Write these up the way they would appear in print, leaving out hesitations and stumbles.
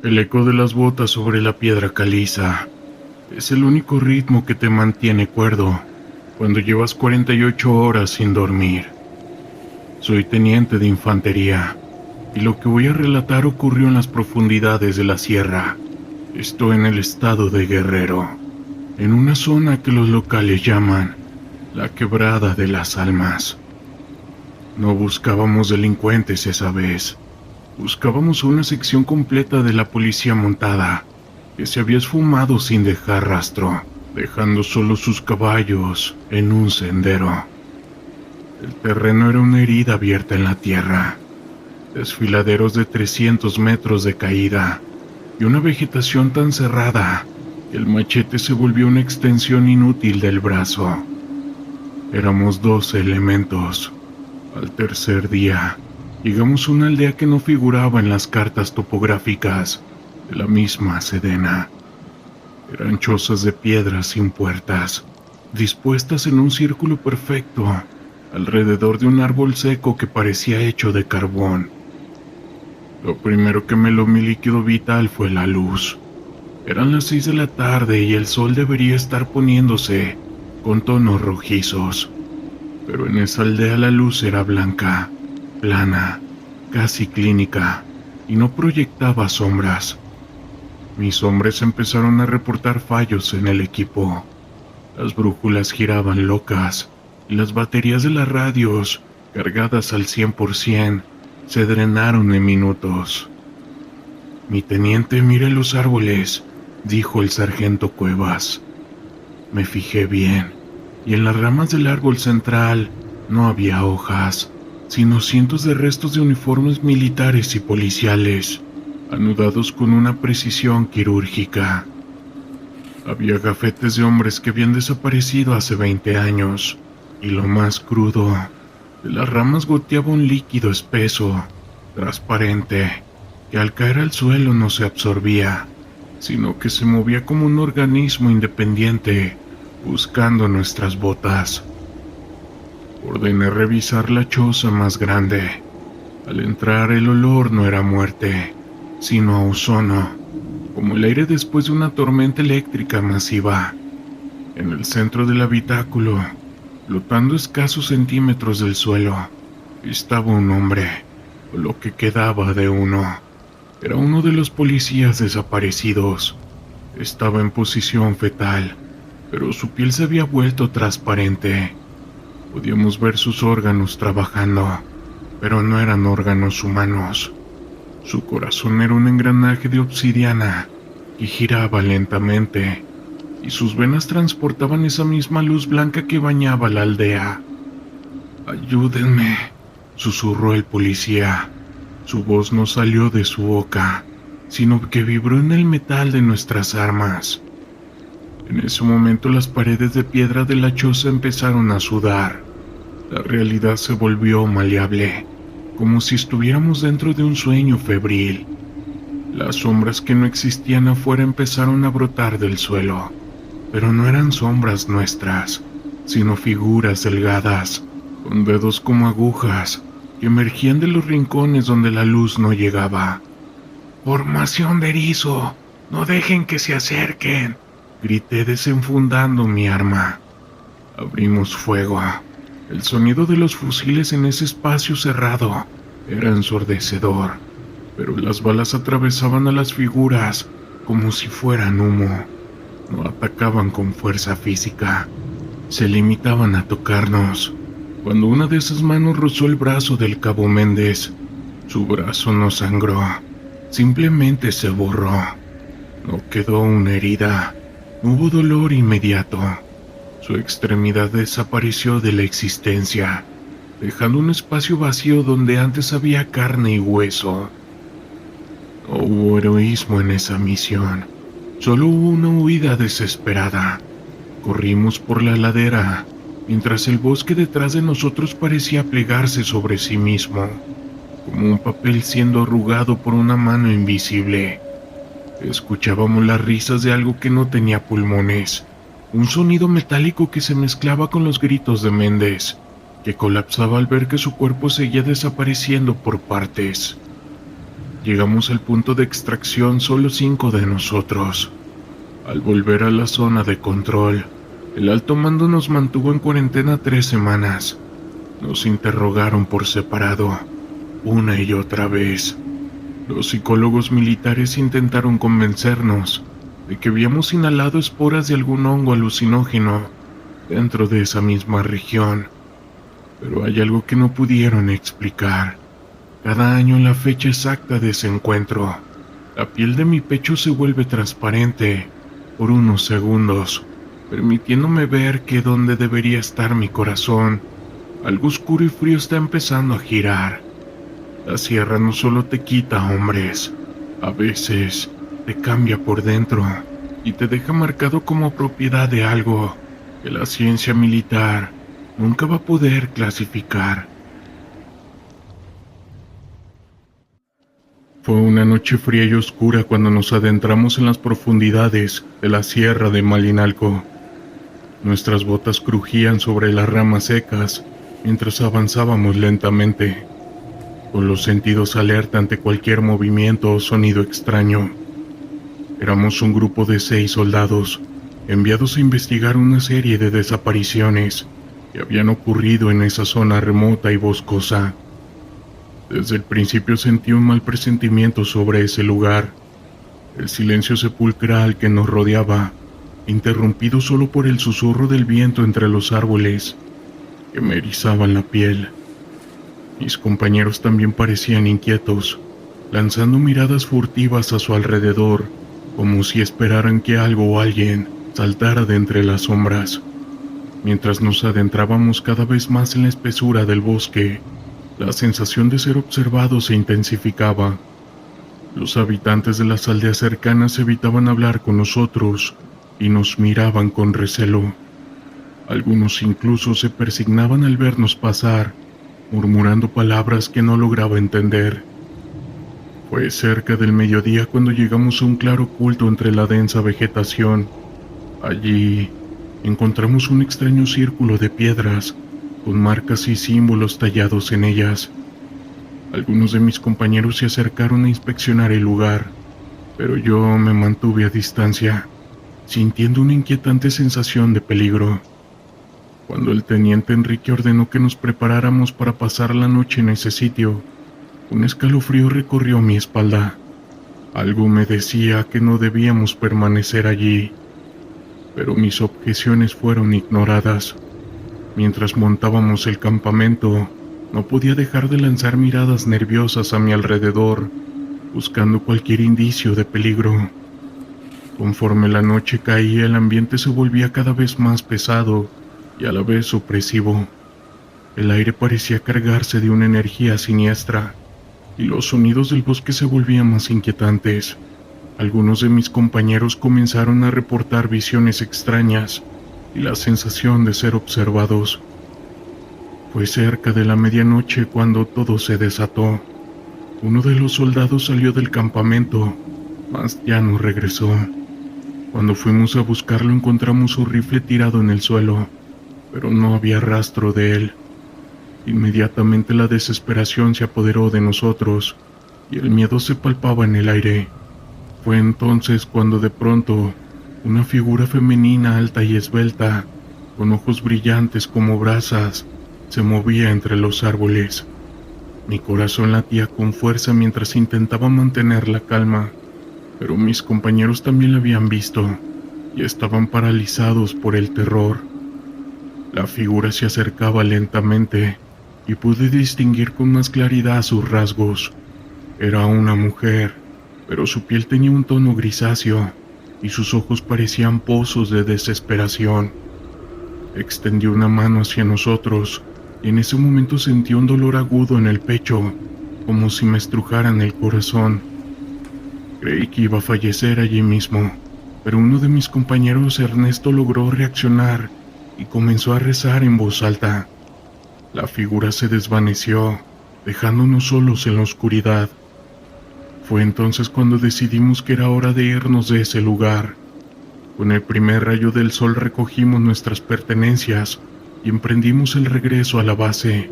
El eco de las botas sobre la piedra caliza es el único ritmo que te mantiene cuerdo cuando llevas 48 horas sin dormir. Soy teniente de infantería y lo que voy a relatar ocurrió en las profundidades de la sierra. Estoy en el estado de Guerrero, en una zona que los locales llaman la Quebrada de las Almas. No buscábamos delincuentes esa vez. Buscábamos una sección completa de la policía montada, que se había esfumado sin dejar rastro, dejando solo sus caballos en un sendero. El terreno era una herida abierta en la tierra, desfiladeros de 300 metros de caída y una vegetación tan cerrada que el machete se volvió una extensión inútil del brazo. Éramos 12 elementos. Al tercer día, llegamos a una aldea que no figuraba en las cartas topográficas de la misma Sedena. Eran chozas de piedras sin puertas, dispuestas en un círculo perfecto, alrededor de un árbol seco que parecía hecho de carbón. Lo primero que me heló mi líquido vital fue la luz. Eran las 6 de la tarde y el sol debería estar poniéndose con tonos rojizos, pero en esa aldea la luz era blanca, plana, casi clínica, y no proyectaba sombras. Mis hombres empezaron a reportar fallos en el equipo. Las brújulas giraban locas, y las baterías de las radios, cargadas al 100%, se drenaron en minutos. «Mi teniente, mire los árboles», dijo el sargento Cuevas. Me fijé bien, y en las ramas del árbol central no había hojas, sino cientos de restos de uniformes militares y policiales, anudados con una precisión quirúrgica. Había gafetes de hombres que habían desaparecido hace 20 años, y lo más crudo, de las ramas goteaba un líquido espeso, transparente, que al caer al suelo no se absorbía, sino que se movía como un organismo independiente, buscando nuestras botas. Ordené revisar la choza más grande. Al entrar, el olor no era muerte, sino a ozono, como el aire después de una tormenta eléctrica masiva. En el centro del habitáculo, flotando escasos centímetros del suelo, estaba un hombre, o lo que quedaba de uno. Era uno de los policías desaparecidos. Estaba en posición fetal, pero su piel se había vuelto transparente. Podíamos ver sus órganos trabajando, pero no eran órganos humanos. Su corazón era un engranaje de obsidiana que giraba lentamente, y sus venas transportaban esa misma luz blanca que bañaba la aldea. «Ayúdenme», susurró el policía. Su voz no salió de su boca, sino que vibró en el metal de nuestras armas. En ese momento las paredes de piedra de la choza empezaron a sudar. La realidad se volvió maleable, como si estuviéramos dentro de un sueño febril. Las sombras que no existían afuera empezaron a brotar del suelo, pero no eran sombras nuestras, sino figuras delgadas, con dedos como agujas, que emergían de los rincones donde la luz no llegaba. «Formación de erizo, no dejen que se acerquen», grité desenfundando mi arma. Abrimos fuego. El sonido de los fusiles en ese espacio cerrado era ensordecedor, pero las balas atravesaban a las figuras como si fueran humo. No atacaban con fuerza física, se limitaban a tocarnos. Cuando una de esas manos rozó el brazo del cabo Méndez, su brazo no sangró, simplemente se borró. No quedó una herida, no hubo dolor inmediato. Su extremidad desapareció de la existencia, dejando un espacio vacío donde antes había carne y hueso. No hubo heroísmo en esa misión, solo hubo una huida desesperada. Corrimos por la ladera, mientras el bosque detrás de nosotros parecía plegarse sobre sí mismo, como un papel siendo arrugado por una mano invisible. Escuchábamos las risas de algo que no tenía pulmones, un sonido metálico que se mezclaba con los gritos de Méndez, que colapsaba al ver que su cuerpo seguía desapareciendo por partes. Llegamos al punto de extracción solo 5 de nosotros. Al volver a la zona de control, el alto mando nos mantuvo en cuarentena 3 semanas. Nos interrogaron por separado, una y otra vez. Los psicólogos militares intentaron convencernos de que habíamos inhalado esporas de algún hongo alucinógeno dentro de esa misma región. Pero hay algo que no pudieron explicar. Cada año en la fecha exacta de ese encuentro, la piel de mi pecho se vuelve transparente por unos segundos, permitiéndome ver que donde debería estar mi corazón, algo oscuro y frío está empezando a girar. La sierra no solo te quita hombres, a veces te cambia por dentro y te deja marcado como propiedad de algo que la ciencia militar nunca va a poder clasificar. Fue una noche fría y oscura cuando nos adentramos en las profundidades de la sierra de Malinalco. Nuestras botas crujían sobre las ramas secas mientras avanzábamos lentamente, con los sentidos alerta ante cualquier movimiento o sonido extraño. Éramos un grupo de 6 soldados, enviados a investigar una serie de desapariciones que habían ocurrido en esa zona remota y boscosa. Desde el principio sentí un mal presentimiento sobre ese lugar. El silencio sepulcral que nos rodeaba, interrumpido solo por el susurro del viento entre los árboles, que me erizaban la piel. Mis compañeros también parecían inquietos, lanzando miradas furtivas a su alrededor, como si esperaran que algo o alguien saltara de entre las sombras. Mientras nos adentrábamos cada vez más en la espesura del bosque, la sensación de ser observados se intensificaba. Los habitantes de las aldeas cercanas evitaban hablar con nosotros y nos miraban con recelo. Algunos incluso se persignaban al vernos pasar, murmurando palabras que no lograba entender. Fue cerca del mediodía cuando llegamos a un claro oculto entre la densa vegetación. Allí encontramos un extraño círculo de piedras con marcas y símbolos tallados en ellas. Algunos de mis compañeros se acercaron a inspeccionar el lugar, pero yo me mantuve a distancia, sintiendo una inquietante sensación de peligro. Cuando el teniente Enrique ordenó que nos preparáramos para pasar la noche en ese sitio, un escalofrío recorrió mi espalda. Algo me decía que no debíamos permanecer allí, pero mis objeciones fueron ignoradas. Mientras montábamos el campamento, no podía dejar de lanzar miradas nerviosas a mi alrededor, buscando cualquier indicio de peligro. Conforme la noche caía, el ambiente se volvía cada vez más pesado y a la vez opresivo. El aire parecía cargarse de una energía siniestra, y los sonidos del bosque se volvían más inquietantes. Algunos de mis compañeros comenzaron a reportar visiones extrañas y la sensación de ser observados. Fue cerca de la medianoche cuando todo se desató. Uno de los soldados salió del campamento, mas ya no regresó. Cuando fuimos a buscarlo encontramos su rifle tirado en el suelo, pero no había rastro de él. Inmediatamente la desesperación se apoderó de nosotros y el miedo se palpaba en el aire. Fue entonces cuando de pronto una figura femenina alta y esbelta, con ojos brillantes como brasas, se movía entre los árboles. Mi corazón latía con fuerza mientras intentaba mantener la calma, pero mis compañeros también la habían visto y estaban paralizados por el terror. La figura se acercaba lentamente y pude distinguir con más claridad sus rasgos. Era una mujer, pero su piel tenía un tono grisáceo y sus ojos parecían pozos de desesperación. Extendió una mano hacia nosotros y en ese momento sentí un dolor agudo en el pecho, como si me estrujaran el corazón. Creí que iba a fallecer allí mismo, pero uno de mis compañeros, Ernesto, logró reaccionar y comenzó a rezar en voz alta. La figura se desvaneció, dejándonos solos en la oscuridad. Fue entonces cuando decidimos que era hora de irnos de ese lugar. Con el primer rayo del sol recogimos nuestras pertenencias y emprendimos el regreso a la base,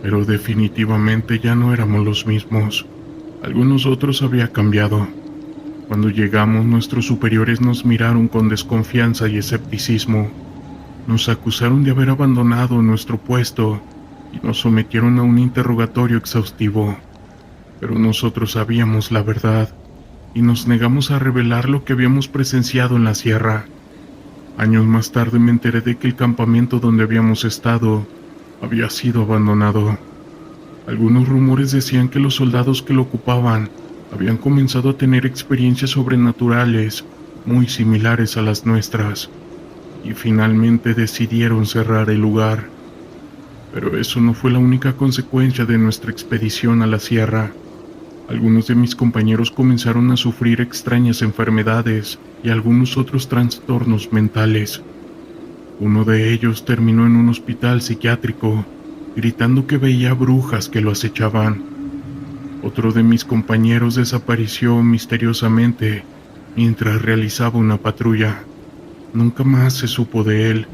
pero definitivamente ya no éramos los mismos. Algo en nosotros había cambiado. Cuando llegamos, nuestros superiores nos miraron con desconfianza y escepticismo. Nos acusaron de haber abandonado nuestro puesto y nos sometieron a un interrogatorio exhaustivo. Pero nosotros sabíamos la verdad y nos negamos a revelar lo que habíamos presenciado en la sierra. Años más tarde me enteré de que el campamento donde habíamos estado había sido abandonado. Algunos rumores decían que los soldados que lo ocupaban habían comenzado a tener experiencias sobrenaturales muy similares a las nuestras, y finalmente decidieron cerrar el lugar. Pero eso no fue la única consecuencia de nuestra expedición a la sierra. Algunos de mis compañeros comenzaron a sufrir extrañas enfermedades y algunos otros trastornos mentales. Uno de ellos terminó en un hospital psiquiátrico, gritando que veía brujas que lo acechaban. Otro de mis compañeros desapareció misteriosamente mientras realizaba una patrulla. Nunca más se supo de él,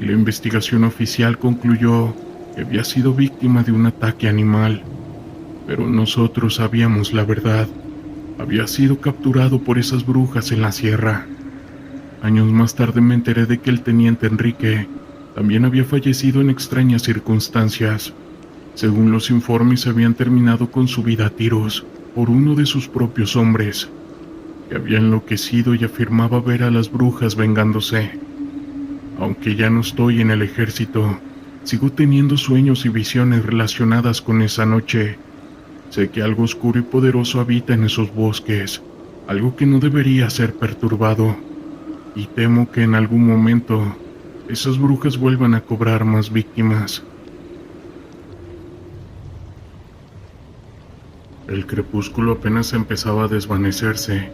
y la investigación oficial concluyó que había sido víctima de un ataque animal. Pero nosotros sabíamos la verdad. Había sido capturado por esas brujas en la sierra. Años más tarde me enteré de que el teniente Enrique también había fallecido en extrañas circunstancias. Según los informes, habían terminado con su vida a tiros por uno de sus propios hombres, que había enloquecido y afirmaba ver a las brujas vengándose. Aunque ya no estoy en el ejército, sigo teniendo sueños y visiones relacionadas con esa noche. Sé que algo oscuro y poderoso habita en esos bosques, algo que no debería ser perturbado, y temo que en algún momento esas brujas vuelvan a cobrar más víctimas. El crepúsculo apenas empezaba a desvanecerse,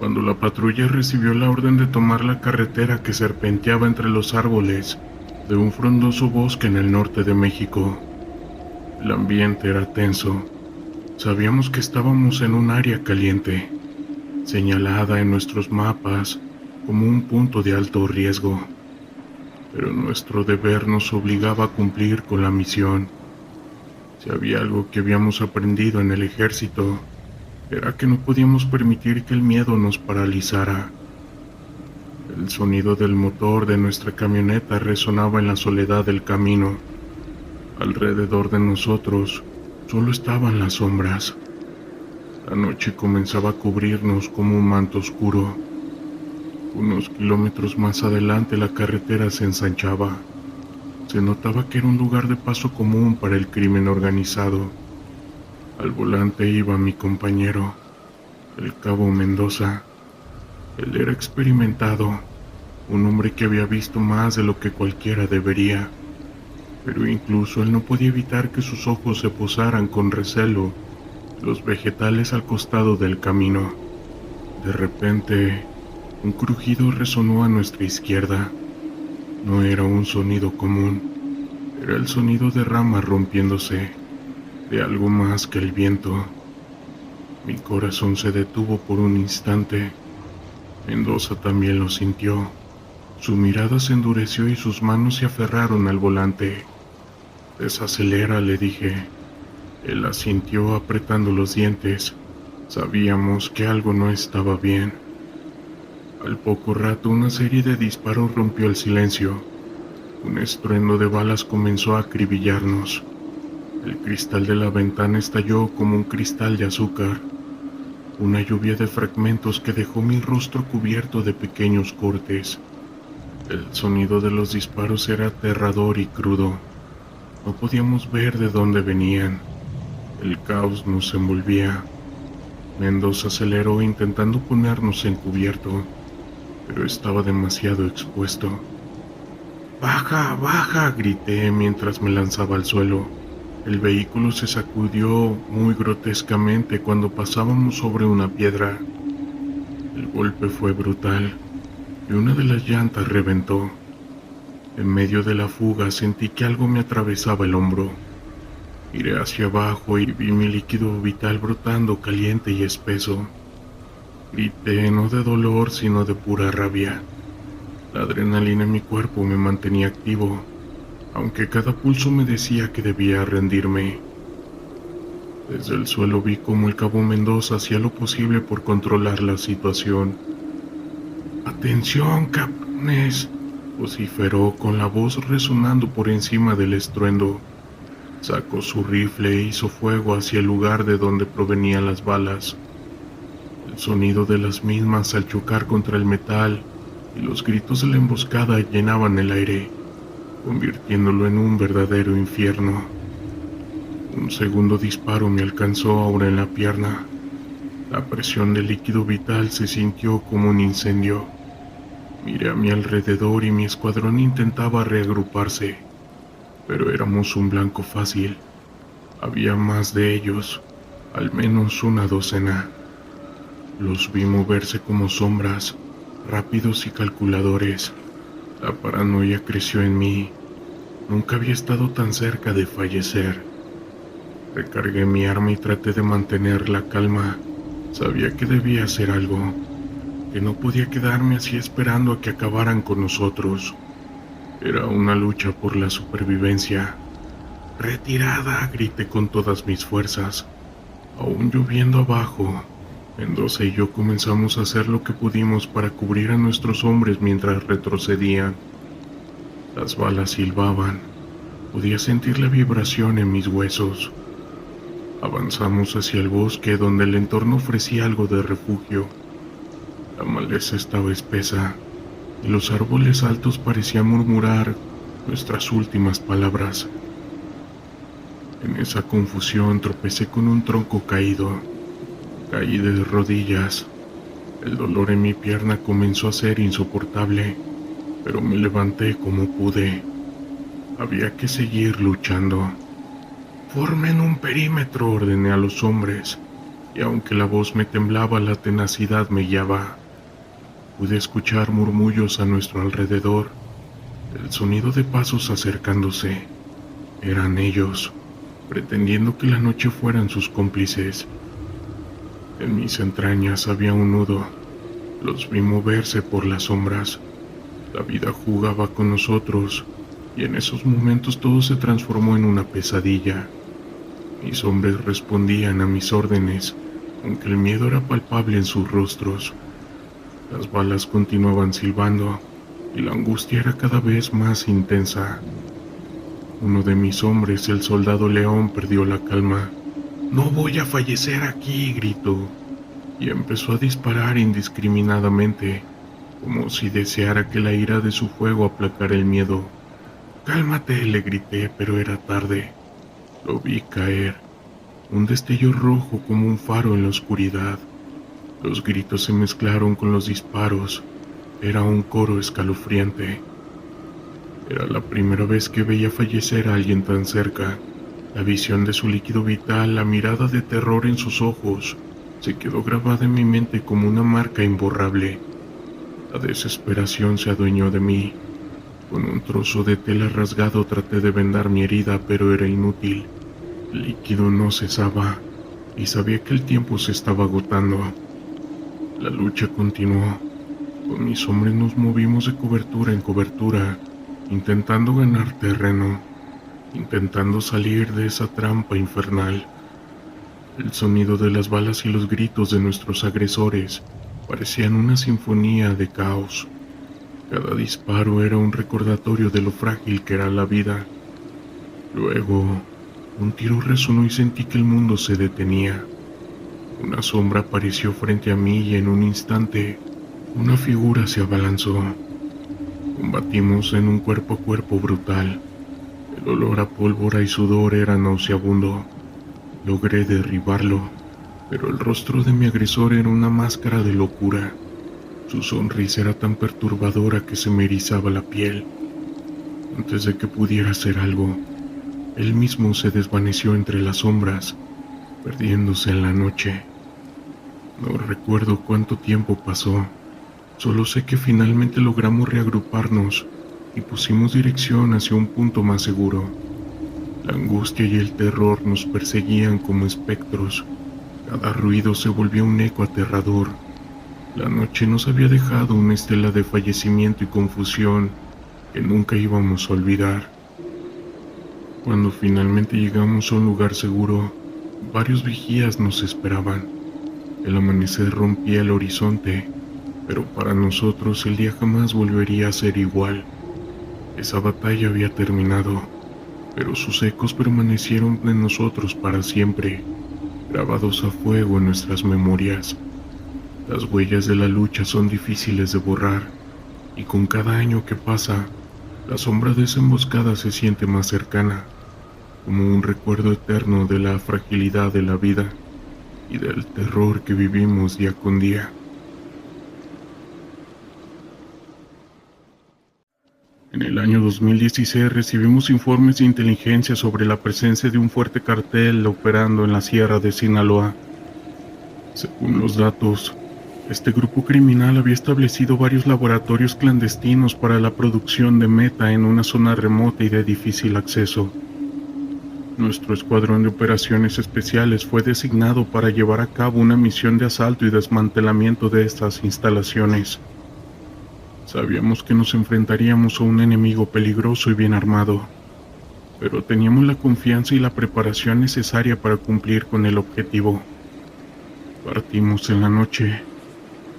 cuando la patrulla recibió la orden de tomar la carretera que serpenteaba entre los árboles de un frondoso bosque en el norte de México. El ambiente era tenso. Sabíamos que estábamos en un área caliente, señalada en nuestros mapas como un punto de alto riesgo, pero nuestro deber nos obligaba a cumplir con la misión. Si había algo que habíamos aprendido en el ejército, era que no podíamos permitir que el miedo nos paralizara. El sonido del motor de nuestra camioneta resonaba en la soledad del camino. Alrededor de nosotros solo estaban las sombras. La noche comenzaba a cubrirnos como un manto oscuro. Unos kilómetros más adelante la carretera se ensanchaba. Se notaba que era un lugar de paso común para el crimen organizado. Al volante iba mi compañero, el cabo Mendoza. Él era experimentado, un hombre que había visto más de lo que cualquiera debería, pero incluso él no podía evitar que sus ojos se posaran con recelo en los vegetales al costado del camino. De repente, un crujido resonó a nuestra izquierda. No era un sonido común, era el sonido de ramas rompiéndose, de algo más que el viento. Mi corazón se detuvo por un instante. Mendoza también lo sintió. Su mirada se endureció y sus manos se aferraron al volante. «Desacelera», le dije. Él asintió apretando los dientes. Sabíamos que algo no estaba bien. Al poco rato, una serie de disparos rompió el silencio. Un estruendo de balas comenzó a acribillarnos. El cristal de la ventana estalló como un cristal de azúcar. Una lluvia de fragmentos que dejó mi rostro cubierto de pequeños cortes. El sonido de los disparos era aterrador y crudo. No podíamos ver de dónde venían. El caos nos envolvía. Mendoza aceleró intentando ponernos en cubierto, pero estaba demasiado expuesto. «¡Baja, baja!», grité mientras me lanzaba al suelo. El vehículo se sacudió muy grotescamente cuando pasábamos sobre una piedra. El golpe fue brutal y una de las llantas reventó. En medio de la fuga sentí que algo me atravesaba el hombro. Miré hacia abajo y vi mi líquido vital brotando caliente y espeso. Grité no de dolor sino de pura rabia. La adrenalina en mi cuerpo me mantenía activo, aunque cada pulso me decía que debía rendirme. Desde el suelo vi cómo el cabo Mendoza hacía lo posible por controlar la situación. «¡Atención, cabrones!», vociferó con la voz resonando por encima del estruendo. Sacó su rifle e hizo fuego hacia el lugar de donde provenían las balas. El sonido de las mismas al chocar contra el metal y los gritos de la emboscada llenaban el aire, convirtiéndolo en un verdadero infierno. Un segundo disparo me alcanzó ahora en la pierna. La presión del líquido vital se sintió como un incendio. Miré a mi alrededor y mi escuadrón intentaba reagruparse, pero éramos un blanco fácil. Había más de ellos, al menos una docena. Los vi moverse como sombras, rápidos y calculadores. La paranoia creció en mí. Nunca había estado tan cerca de fallecer. Recargué mi arma y traté de mantener la calma. Sabía que debía hacer algo, que no podía quedarme así esperando a que acabaran con nosotros. Era una lucha por la supervivencia. «¡Retirada!», grité con todas mis fuerzas. Aún lloviendo abajo, Mendoza y yo comenzamos a hacer lo que pudimos para cubrir a nuestros hombres mientras retrocedían. Las balas silbaban. Podía sentir la vibración en mis huesos. Avanzamos hacia el bosque, donde el entorno ofrecía algo de refugio. La maleza estaba espesa y los árboles altos parecían murmurar nuestras últimas palabras. En esa confusión tropecé con un tronco caído. Caí de rodillas. El dolor en mi pierna comenzó a ser insoportable, pero me levanté como pude. Había que seguir luchando. «Formen un perímetro», ordené a los hombres, y aunque la voz me temblaba, la tenacidad me guiaba. Pude escuchar murmullos a nuestro alrededor, el sonido de pasos acercándose. Eran ellos, pretendiendo que la noche fueran sus cómplices. En mis entrañas había un nudo. Los vi moverse por las sombras. La vida jugaba con nosotros, y en esos momentos todo se transformó en una pesadilla. Mis hombres respondían a mis órdenes, aunque el miedo era palpable en sus rostros. Las balas continuaban silbando, y la angustia era cada vez más intensa. Uno de mis hombres, el soldado León, perdió la calma. «¡No voy a fallecer aquí!», gritó, y empezó a disparar indiscriminadamente, como si deseara que la ira de su fuego aplacara el miedo. «¡Cálmate!», le grité, pero era tarde. Lo vi caer, un destello rojo como un faro en la oscuridad. Los gritos se mezclaron con los disparos. Era un coro escalofriante. Era la primera vez que veía fallecer a alguien tan cerca. La visión de su líquido vital, la mirada de terror en sus ojos, se quedó grabada en mi mente como una marca imborrable. La desesperación se adueñó de mí. Con un trozo de tela rasgado traté de vendar mi herida, pero era inútil. El líquido no cesaba, y sabía que el tiempo se estaba agotando. La lucha continuó. Con mis hombres nos movimos de cobertura en cobertura, intentando ganar terreno, intentando salir de esa trampa infernal. El sonido de las balas y los gritos de nuestros agresores parecían una sinfonía de caos. Cada disparo era un recordatorio de lo frágil que era la vida. Luego, un tiro resonó y sentí que el mundo se detenía. Una sombra apareció frente a mí y en un instante, una figura se abalanzó. Combatimos en un cuerpo a cuerpo brutal. El olor a pólvora y sudor era nauseabundo. Logré derribarlo, pero el rostro de mi agresor era una máscara de locura. Su sonrisa era tan perturbadora que se me erizaba la piel. Antes de que pudiera hacer algo, él mismo se desvaneció entre las sombras, perdiéndose en la noche. No recuerdo cuánto tiempo pasó, solo sé que finalmente logramos reagruparnos y pusimos dirección hacia un punto más seguro. La angustia y el terror nos perseguían como espectros. Cada ruido se volvió un eco aterrador. La noche nos había dejado una estela de fallecimiento y confusión que nunca íbamos a olvidar. Cuando finalmente llegamos a un lugar seguro, Varios vigías nos esperaban. El amanecer rompía el horizonte, pero para nosotros el día jamás volvería a ser igual. Esa batalla había terminado, pero sus ecos permanecieron en nosotros para siempre, grabados a fuego en nuestras memorias. Las huellas de la lucha son difíciles de borrar, y con cada año que pasa, la sombra de esa emboscada se siente más cercana, como un recuerdo eterno de la fragilidad de la vida y del terror que vivimos día con día. En el año 2016 recibimos informes de inteligencia sobre la presencia de un fuerte cartel operando en la sierra de Sinaloa. Según los datos, este grupo criminal había establecido varios laboratorios clandestinos para la producción de meta en una zona remota y de difícil acceso. Nuestro escuadrón de operaciones especiales fue designado para llevar a cabo una misión de asalto y desmantelamiento de estas instalaciones. Sabíamos que nos enfrentaríamos a un enemigo peligroso y bien armado, pero teníamos la confianza y la preparación necesaria para cumplir con el objetivo. Partimos en la noche,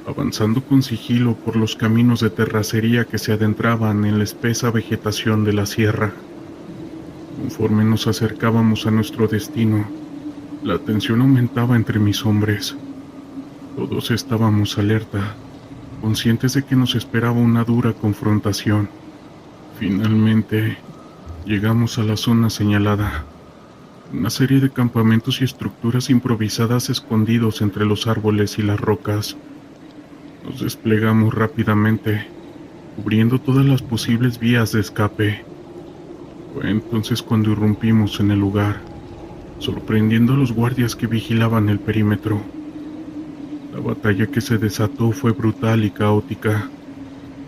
avanzando con sigilo por los caminos de terracería que se adentraban en la espesa vegetación de la sierra. Conforme nos acercábamos a nuestro destino, la tensión aumentaba entre mis hombres. Todos estábamos alerta, conscientes de que nos esperaba una dura confrontación. Finalmente, llegamos a la zona señalada. Una serie de campamentos y estructuras improvisadas escondidos entre los árboles y las rocas. Nos desplegamos rápidamente, cubriendo todas las posibles vías de escape. Fue entonces cuando irrumpimos en el lugar, sorprendiendo a los guardias que vigilaban el perímetro. La batalla que se desató fue brutal y caótica.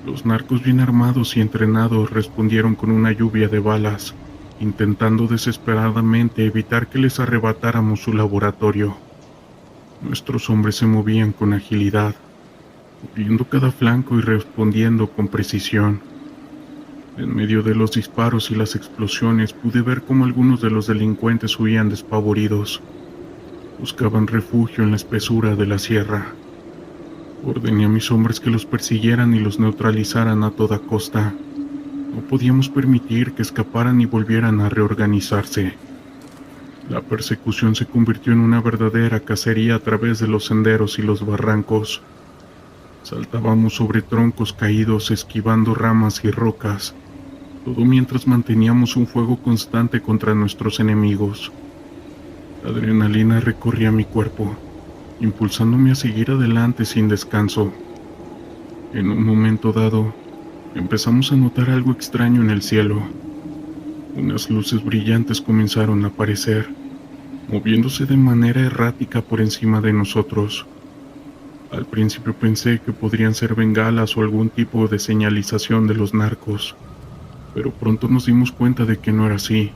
Los narcos bien armados y entrenados respondieron con una lluvia de balas, intentando desesperadamente evitar que les arrebatáramos su laboratorio. Nuestros hombres se movían con agilidad, cubriendo cada flanco y respondiendo con precisión. En medio de los disparos y las explosiones pude ver cómo algunos de los delincuentes huían despavoridos. Buscaban refugio en la espesura de la sierra. Ordené a mis hombres que los persiguieran y los neutralizaran a toda costa. No podíamos permitir que escaparan y volvieran a reorganizarse. La persecución se convirtió en una verdadera cacería a través de los senderos y los barrancos. Saltábamos sobre troncos caídos, esquivando ramas y rocas, todo mientras manteníamos un fuego constante contra nuestros enemigos. La adrenalina recorría mi cuerpo, impulsándome a seguir adelante sin descanso. En un momento dado, empezamos a notar algo extraño en el cielo. Unas luces brillantes comenzaron a aparecer, moviéndose de manera errática por encima de nosotros. Al principio pensé que podrían ser bengalas o algún tipo de señalización de los narcos, pero pronto nos dimos cuenta de que no era así.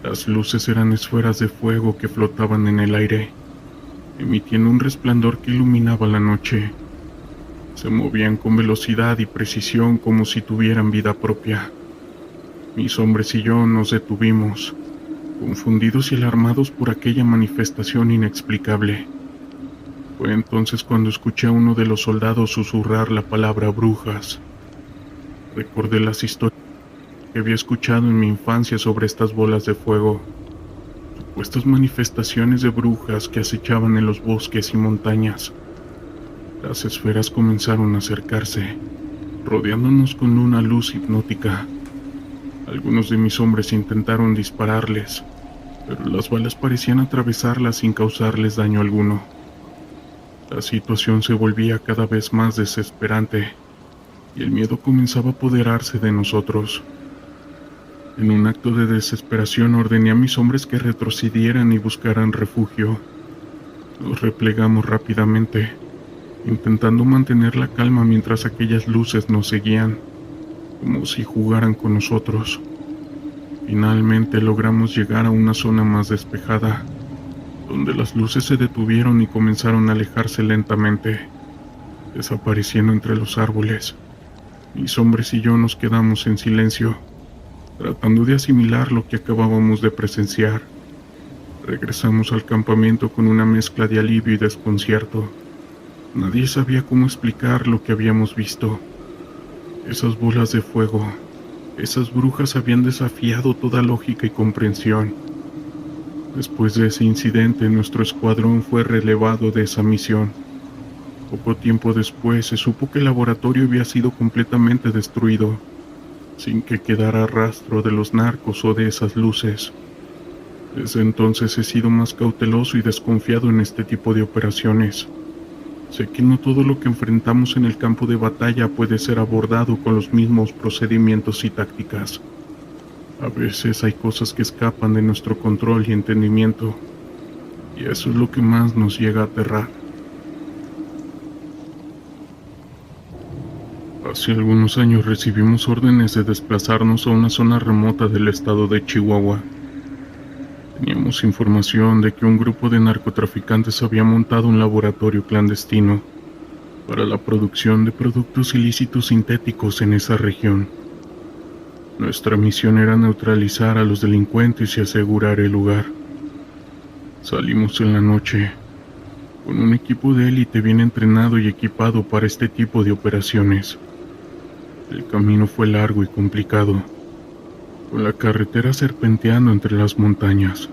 Las luces eran esferas de fuego que flotaban en el aire, emitiendo un resplandor que iluminaba la noche. Se movían con velocidad y precisión como si tuvieran vida propia. Mis hombres y yo nos detuvimos, confundidos y alarmados por aquella manifestación inexplicable. Fue entonces cuando escuché a uno de los soldados susurrar la palabra brujas. Recordé las historias que había escuchado en mi infancia sobre estas bolas de fuego, supuestas manifestaciones de brujas que acechaban en los bosques y montañas. Las esferas comenzaron a acercarse, rodeándonos con una luz hipnótica. Algunos de mis hombres intentaron dispararles, pero las balas parecían atravesarlas sin causarles daño alguno. La situación se volvía cada vez más desesperante, y el miedo comenzaba a apoderarse de nosotros. En un acto de desesperación ordené a mis hombres que retrocedieran y buscaran refugio. Nos replegamos rápidamente, intentando mantener la calma mientras aquellas luces nos seguían, como si jugaran con nosotros. Finalmente logramos llegar a una zona más despejada, donde las luces se detuvieron y comenzaron a alejarse lentamente, desapareciendo entre los árboles. Mis hombres y yo nos quedamos en silencio, tratando de asimilar lo que acabábamos de presenciar. Regresamos al campamento con una mezcla de alivio y desconcierto. Nadie sabía cómo explicar lo que habíamos visto. Esas bolas de fuego, esas brujas habían desafiado toda lógica y comprensión. Después de ese incidente, nuestro escuadrón fue relevado de esa misión. Poco tiempo después se supo que el laboratorio había sido completamente destruido, sin que quedara rastro de los narcos o de esas luces. Desde entonces he sido más cauteloso y desconfiado en este tipo de operaciones. Sé que no todo lo que enfrentamos en el campo de batalla puede ser abordado con los mismos procedimientos y tácticas. A veces hay cosas que escapan de nuestro control y entendimiento, y eso es lo que más nos llega a aterrar. Hace algunos años recibimos órdenes de desplazarnos a una zona remota del estado de Chihuahua. Teníamos información de que un grupo de narcotraficantes había montado un laboratorio clandestino para la producción de productos ilícitos sintéticos en esa región. Nuestra misión era neutralizar a los delincuentes y asegurar el lugar. Salimos en la noche, con un equipo de élite bien entrenado y equipado para este tipo de operaciones. El camino fue largo y complicado, con la carretera serpenteando entre las montañas.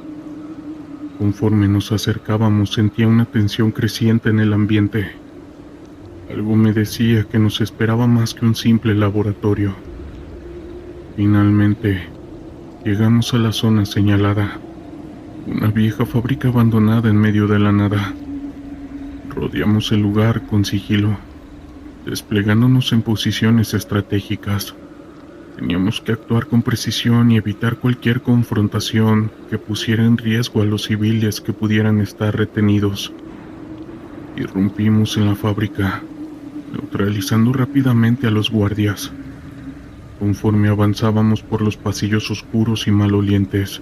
Conforme nos acercábamos sentía una tensión creciente en el ambiente. Algo me decía que nos esperaba más que un simple laboratorio. Finalmente, llegamos a la zona señalada, una vieja fábrica abandonada en medio de la nada. Rodeamos el lugar con sigilo, desplegándonos en posiciones estratégicas. Teníamos que actuar con precisión y evitar cualquier confrontación que pusiera en riesgo a los civiles que pudieran estar retenidos. Irrumpimos en la fábrica, neutralizando rápidamente a los guardias. Conforme avanzábamos por los pasillos oscuros y malolientes,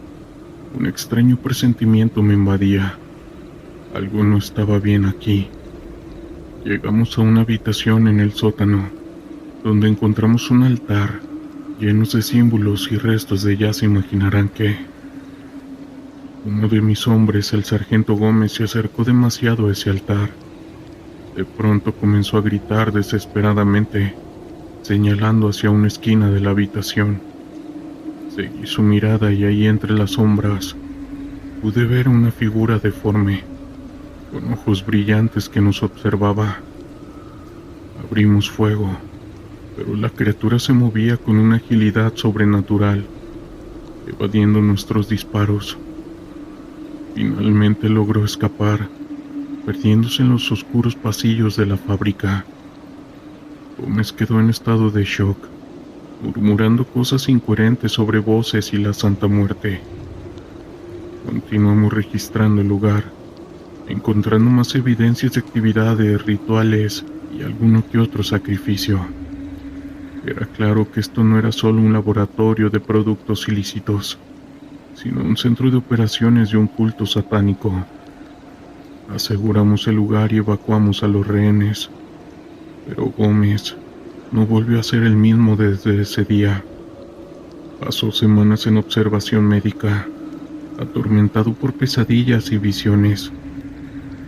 un extraño presentimiento me invadía. Algo no estaba bien aquí. Llegamos a una habitación en el sótano, donde encontramos un altar llenos de símbolos y restos de ya se imaginarán qué. Uno de mis hombres, el sargento Gómez, se acercó demasiado a ese altar. De pronto comenzó a gritar desesperadamente, señalando hacia una esquina de la habitación. Seguí su mirada y ahí entre las sombras pude ver una figura deforme, con ojos brillantes que nos observaba. Abrimos fuego, pero la criatura se movía con una agilidad sobrenatural, evadiendo nuestros disparos. Finalmente logró escapar, perdiéndose en los oscuros pasillos de la fábrica. Gómez quedó en estado de shock, murmurando cosas incoherentes sobre voces y la Santa Muerte. Continuamos registrando el lugar, encontrando más evidencias de actividades, rituales y alguno que otro sacrificio. Era claro que esto no era solo un laboratorio de productos ilícitos, sino un centro de operaciones de un culto satánico. Aseguramos el lugar y evacuamos a los rehenes, pero Gómez no volvió a ser el mismo desde ese día. Pasó semanas en observación médica, atormentado por pesadillas y visiones.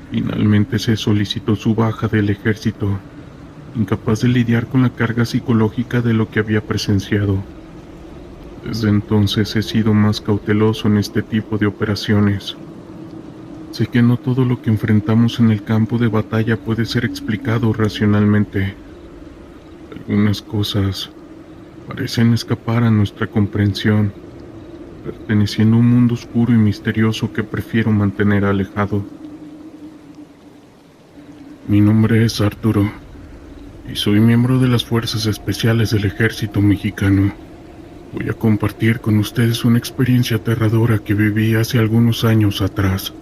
Finalmente se solicitó su baja del ejército, incapaz de lidiar con la carga psicológica de lo que había presenciado. Desde entonces he sido más cauteloso en este tipo de operaciones. Sé que no todo lo que enfrentamos en el campo de batalla puede ser explicado racionalmente. Algunas cosas parecen escapar a nuestra comprensión, perteneciendo a un mundo oscuro y misterioso que prefiero mantener alejado. Mi nombre es Arturo, y soy miembro de las Fuerzas Especiales del Ejército Mexicano. Voy a compartir con ustedes una experiencia aterradora que viví hace algunos años atrás.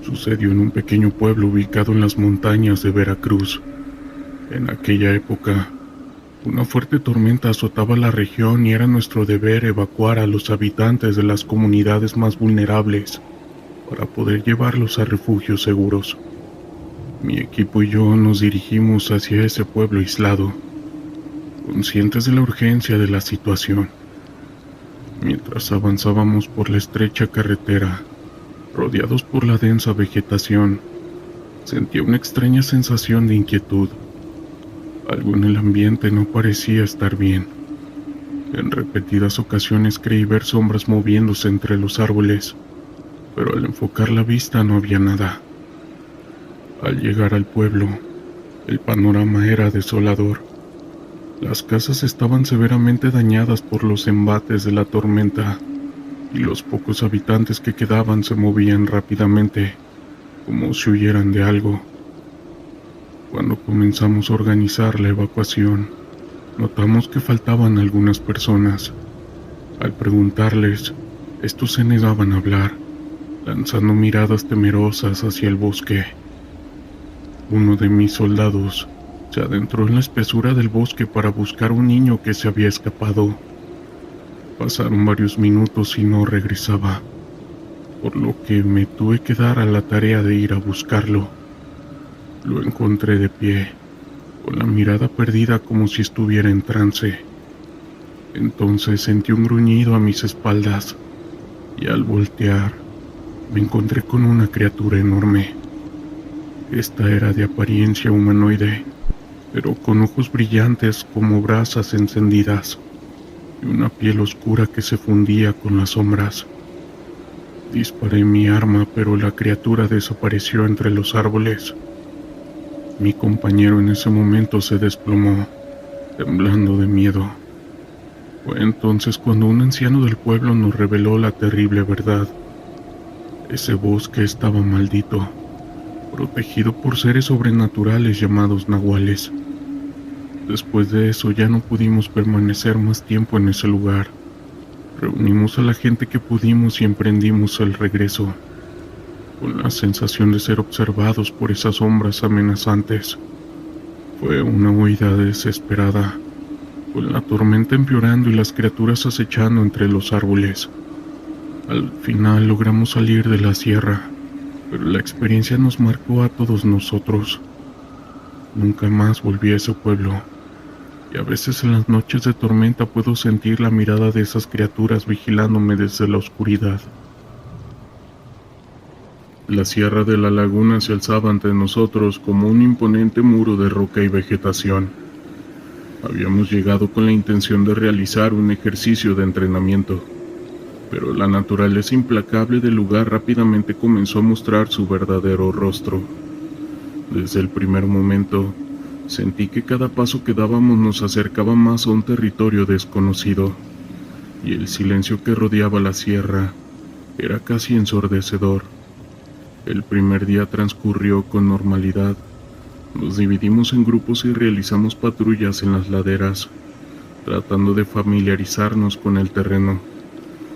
Sucedió en un pequeño pueblo ubicado en las montañas de Veracruz. En aquella época, una fuerte tormenta azotaba la región y era nuestro deber evacuar a los habitantes de las comunidades más vulnerables para poder llevarlos a refugios seguros. Mi equipo y yo nos dirigimos hacia ese pueblo aislado, conscientes de la urgencia de la situación. Mientras avanzábamos por la estrecha carretera, Rodeados por la densa vegetación, sentía una extraña sensación de inquietud. Algo en el ambiente no parecía estar bien. En repetidas ocasiones creí ver sombras moviéndose entre los árboles, pero al enfocar la vista no había nada. Al llegar al pueblo, el panorama era desolador. Las casas estaban severamente dañadas por los embates de la tormenta, y los pocos habitantes que quedaban se movían rápidamente, como si huyeran de algo. Cuando comenzamos a organizar la evacuación, notamos que faltaban algunas personas. Al preguntarles, estos se negaban a hablar, lanzando miradas temerosas hacia el bosque. Uno de mis soldados se adentró en la espesura del bosque para buscar a un niño que se había escapado. Pasaron varios minutos y no regresaba, por lo que me tuve que dar a la tarea de ir a buscarlo. Lo encontré de pie, con la mirada perdida como si estuviera en trance. Entonces sentí un gruñido a mis espaldas, y al voltear, me encontré con una criatura enorme. Esta era de apariencia humanoide, pero con ojos brillantes como brasas encendidas, y una piel oscura que se fundía con las sombras. Disparé mi arma, pero la criatura desapareció entre los árboles. Mi compañero en ese momento se desplomó, temblando de miedo. Fue entonces cuando un anciano del pueblo nos reveló la terrible verdad. Ese bosque estaba maldito, protegido por seres sobrenaturales llamados nahuales. Después de eso ya no pudimos permanecer más tiempo en ese lugar. Reunimos a la gente que pudimos y emprendimos el regreso, con la sensación de ser observados por esas sombras amenazantes. Fue una huida desesperada, con la tormenta empeorando y las criaturas acechando entre los árboles. Al final logramos salir de la sierra, pero la experiencia nos marcó a todos nosotros. Nunca más volví a ese pueblo, y a veces en las noches de tormenta puedo sentir la mirada de esas criaturas vigilándome desde la oscuridad. La sierra de la laguna se alzaba ante nosotros como un imponente muro de roca y vegetación. Habíamos llegado con la intención de realizar un ejercicio de entrenamiento, pero la naturaleza implacable del lugar rápidamente comenzó a mostrar su verdadero rostro. Desde el primer momento, sentí que cada paso que dábamos nos acercaba más a un territorio desconocido, y el silencio que rodeaba la sierra era casi ensordecedor. El primer día transcurrió con normalidad. Nos dividimos en grupos y realizamos patrullas en las laderas, tratando de familiarizarnos con el terreno.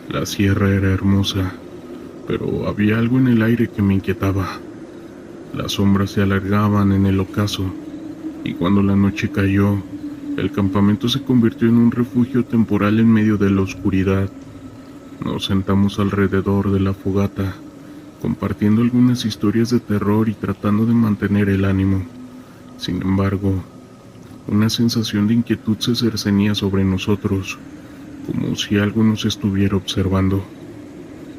La sierra era hermosa, pero había algo en el aire que me inquietaba. Las sombras se alargaban en el ocaso, y cuando la noche cayó, el campamento se convirtió en un refugio temporal en medio de la oscuridad. Nos sentamos alrededor de la fogata, compartiendo algunas historias de terror y tratando de mantener el ánimo. Sin embargo, una sensación de inquietud se cernía sobre nosotros, como si algo nos estuviera observando.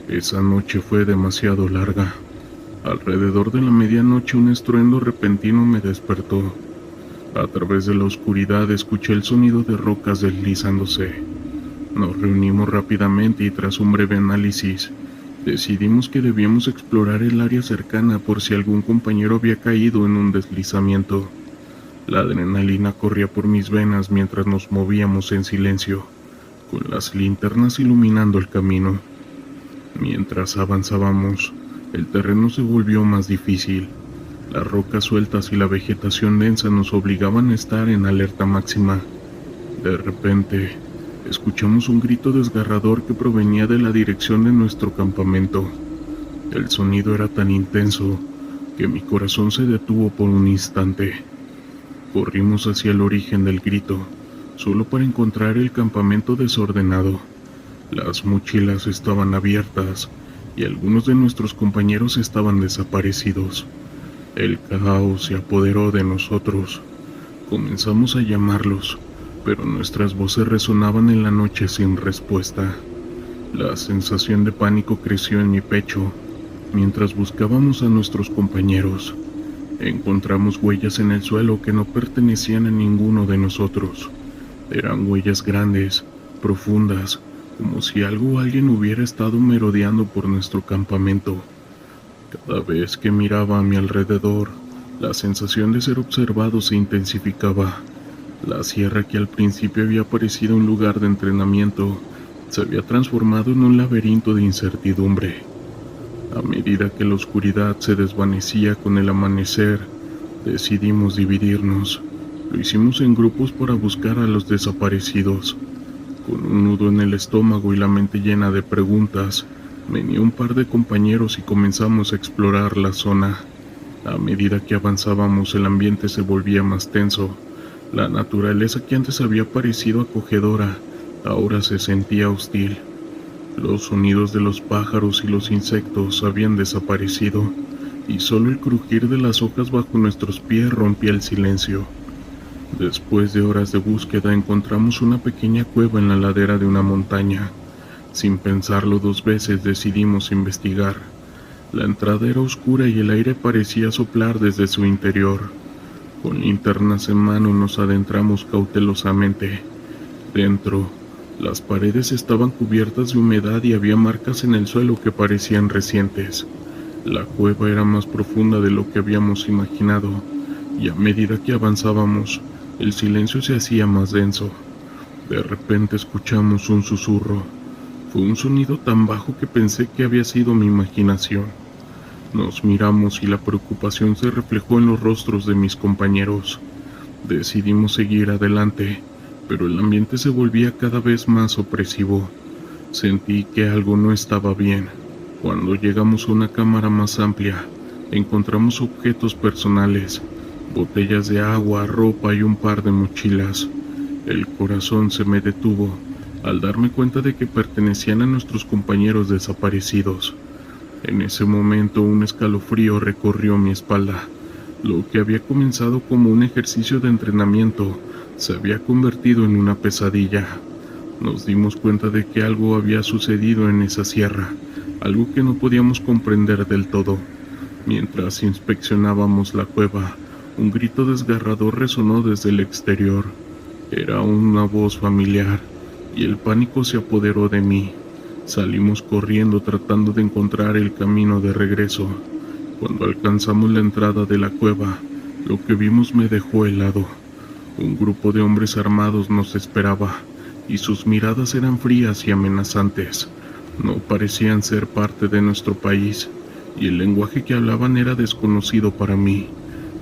Esa noche fue demasiado larga. Alrededor de la medianoche un estruendo repentino me despertó. A través de la oscuridad escuché el sonido de rocas deslizándose. Nos reunimos rápidamente y tras un breve análisis, decidimos que debíamos explorar el área cercana por si algún compañero había caído en un deslizamiento. La adrenalina corría por mis venas mientras nos movíamos en silencio, con las linternas iluminando el camino. Mientras avanzábamos, el terreno se volvió más difícil. Las rocas sueltas y la vegetación densa nos obligaban a estar en alerta máxima. De repente, escuchamos un grito desgarrador que provenía de la dirección de nuestro campamento. El sonido era tan intenso que mi corazón se detuvo por un instante. Corrimos hacia el origen del grito, solo para encontrar el campamento desordenado. Las mochilas estaban abiertas y algunos de nuestros compañeros estaban desaparecidos. El caos se apoderó de nosotros. Comenzamos a llamarlos, pero nuestras voces resonaban en la noche sin respuesta. La sensación de pánico creció en mi pecho, Mientras buscábamos a nuestros compañeros, encontramos huellas en el suelo que no pertenecían a ninguno de nosotros. Eran huellas grandes, profundas, como si algo o alguien hubiera estado merodeando por nuestro campamento. Cada vez que miraba a mi alrededor, la sensación de ser observado se intensificaba. La sierra, que al principio había parecido un lugar de entrenamiento, se había transformado en un laberinto de incertidumbre. A medida que la oscuridad se desvanecía con el amanecer, decidimos dividirnos. Lo hicimos en grupos para buscar a los desaparecidos. Con un nudo en el estómago y la mente llena de preguntas, me uní a un par de compañeros y comenzamos a explorar la zona. A medida que avanzábamos, el ambiente se volvía más tenso. La naturaleza, que antes había parecido acogedora, ahora se sentía hostil. Los sonidos de los pájaros y los insectos habían desaparecido, y solo el crujir de las hojas bajo nuestros pies rompía el silencio. Después de horas de búsqueda, encontramos una pequeña cueva en la ladera de una montaña. Sin pensarlo dos veces, decidimos investigar. La entrada era oscura y el aire parecía soplar desde su interior. Con linternas en mano nos adentramos cautelosamente. Dentro, las paredes estaban cubiertas de humedad y había marcas en el suelo que parecían recientes. La cueva era más profunda de lo que habíamos imaginado, y a medida que avanzábamos, el silencio se hacía más denso. De repente escuchamos un susurro. Fue un sonido tan bajo que pensé que había sido mi imaginación. Nos miramos y la preocupación se reflejó en los rostros de mis compañeros. Decidimos seguir adelante, pero el ambiente se volvía cada vez más opresivo. Sentí que algo no estaba bien. Cuando llegamos a una cámara más amplia, encontramos objetos personales, botellas de agua, ropa y un par de mochilas. El corazón se me detuvo al darme cuenta de que pertenecían a nuestros compañeros desaparecidos. En ese momento un escalofrío recorrió mi espalda. Lo que había comenzado como un ejercicio de entrenamiento se había convertido en una pesadilla. Nos dimos cuenta de que algo había sucedido en esa sierra, algo que no podíamos comprender del todo. Mientras inspeccionábamos la cueva, un grito desgarrador resonó desde el exterior. Era una voz familiar, y el pánico se apoderó de mí. Salimos corriendo tratando de encontrar el camino de regreso. Cuando alcanzamos la entrada de la cueva, lo que vimos me dejó helado. Un grupo de hombres armados nos esperaba, y sus miradas eran frías y amenazantes. No parecían ser parte de nuestro país, y el lenguaje que hablaban era desconocido para mí.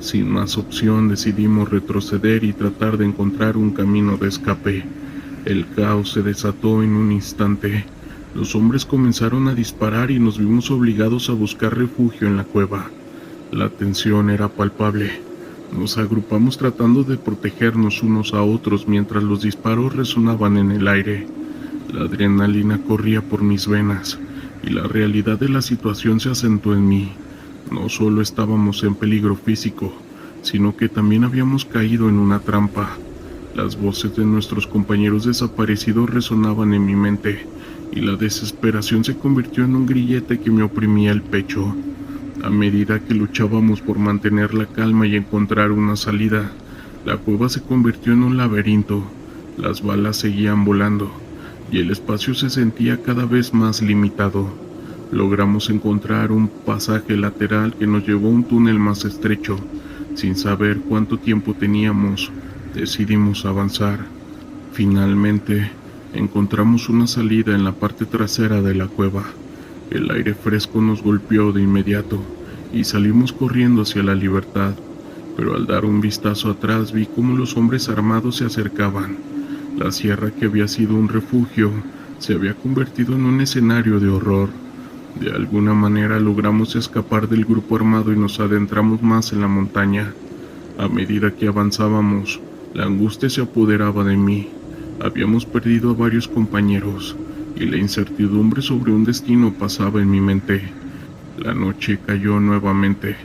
Sin más opción, decidimos retroceder y tratar de encontrar un camino de escape. El caos se desató en un instante. Los hombres comenzaron a disparar y nos vimos obligados a buscar refugio en la cueva. La tensión era palpable. Nos agrupamos tratando de protegernos unos a otros mientras los disparos resonaban en el aire. La adrenalina corría por mis venas, y la realidad de la situación se acentuó en mí. No solo estábamos en peligro físico, sino que también habíamos caído en una trampa. Las voces de nuestros compañeros desaparecidos resonaban en mi mente, y la desesperación se convirtió en un grillete que me oprimía el pecho. A medida que luchábamos por mantener la calma y encontrar una salida, la cueva se convirtió en un laberinto. Las balas seguían volando, y el espacio se sentía cada vez más limitado. Logramos encontrar un pasaje lateral que nos llevó a un túnel más estrecho. Sin saber cuánto tiempo teníamos, decidimos avanzar. Finalmente, encontramos una salida en la parte trasera de la cueva. El aire fresco nos golpeó de inmediato y salimos corriendo hacia la libertad, pero al dar un vistazo atrás vi cómo los hombres armados se acercaban. La sierra, que había sido un refugio, se había convertido en un escenario de horror. De alguna manera logramos escapar del grupo armado y nos adentramos más en la montaña. A medida que avanzábamos, la angustia se apoderaba de mí. Habíamos perdido a varios compañeros, y la incertidumbre sobre un destino pasaba en mi mente. La noche cayó nuevamente,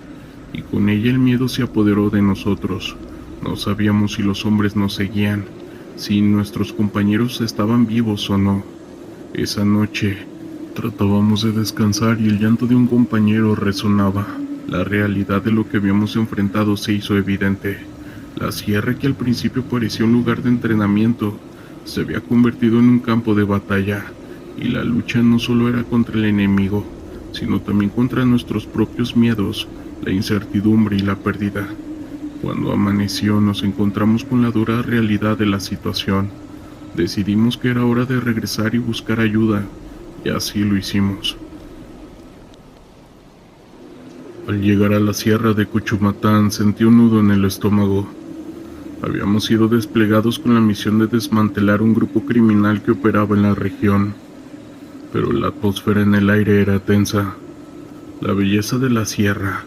y con ella el miedo se apoderó de nosotros. No sabíamos si los hombres nos seguían, si nuestros compañeros estaban vivos o no. Esa noche, Tratábamos de descansar y el llanto de un compañero resonaba. La realidad de lo que habíamos enfrentado se hizo evidente. La sierra, que al principio parecía un lugar de entrenamiento, se había convertido en un campo de batalla, y la lucha no solo era contra el enemigo, sino también contra nuestros propios miedos, la incertidumbre y la pérdida. Cuando amaneció nos encontramos con la dura realidad de la situación. Decidimos que era hora de regresar y buscar ayuda, y así lo hicimos. Al llegar a la sierra de Cuchumatán sentí un nudo en el estómago. Habíamos sido desplegados con la misión de desmantelar un grupo criminal que operaba en la región, pero la atmósfera en el aire era tensa. La belleza de la sierra,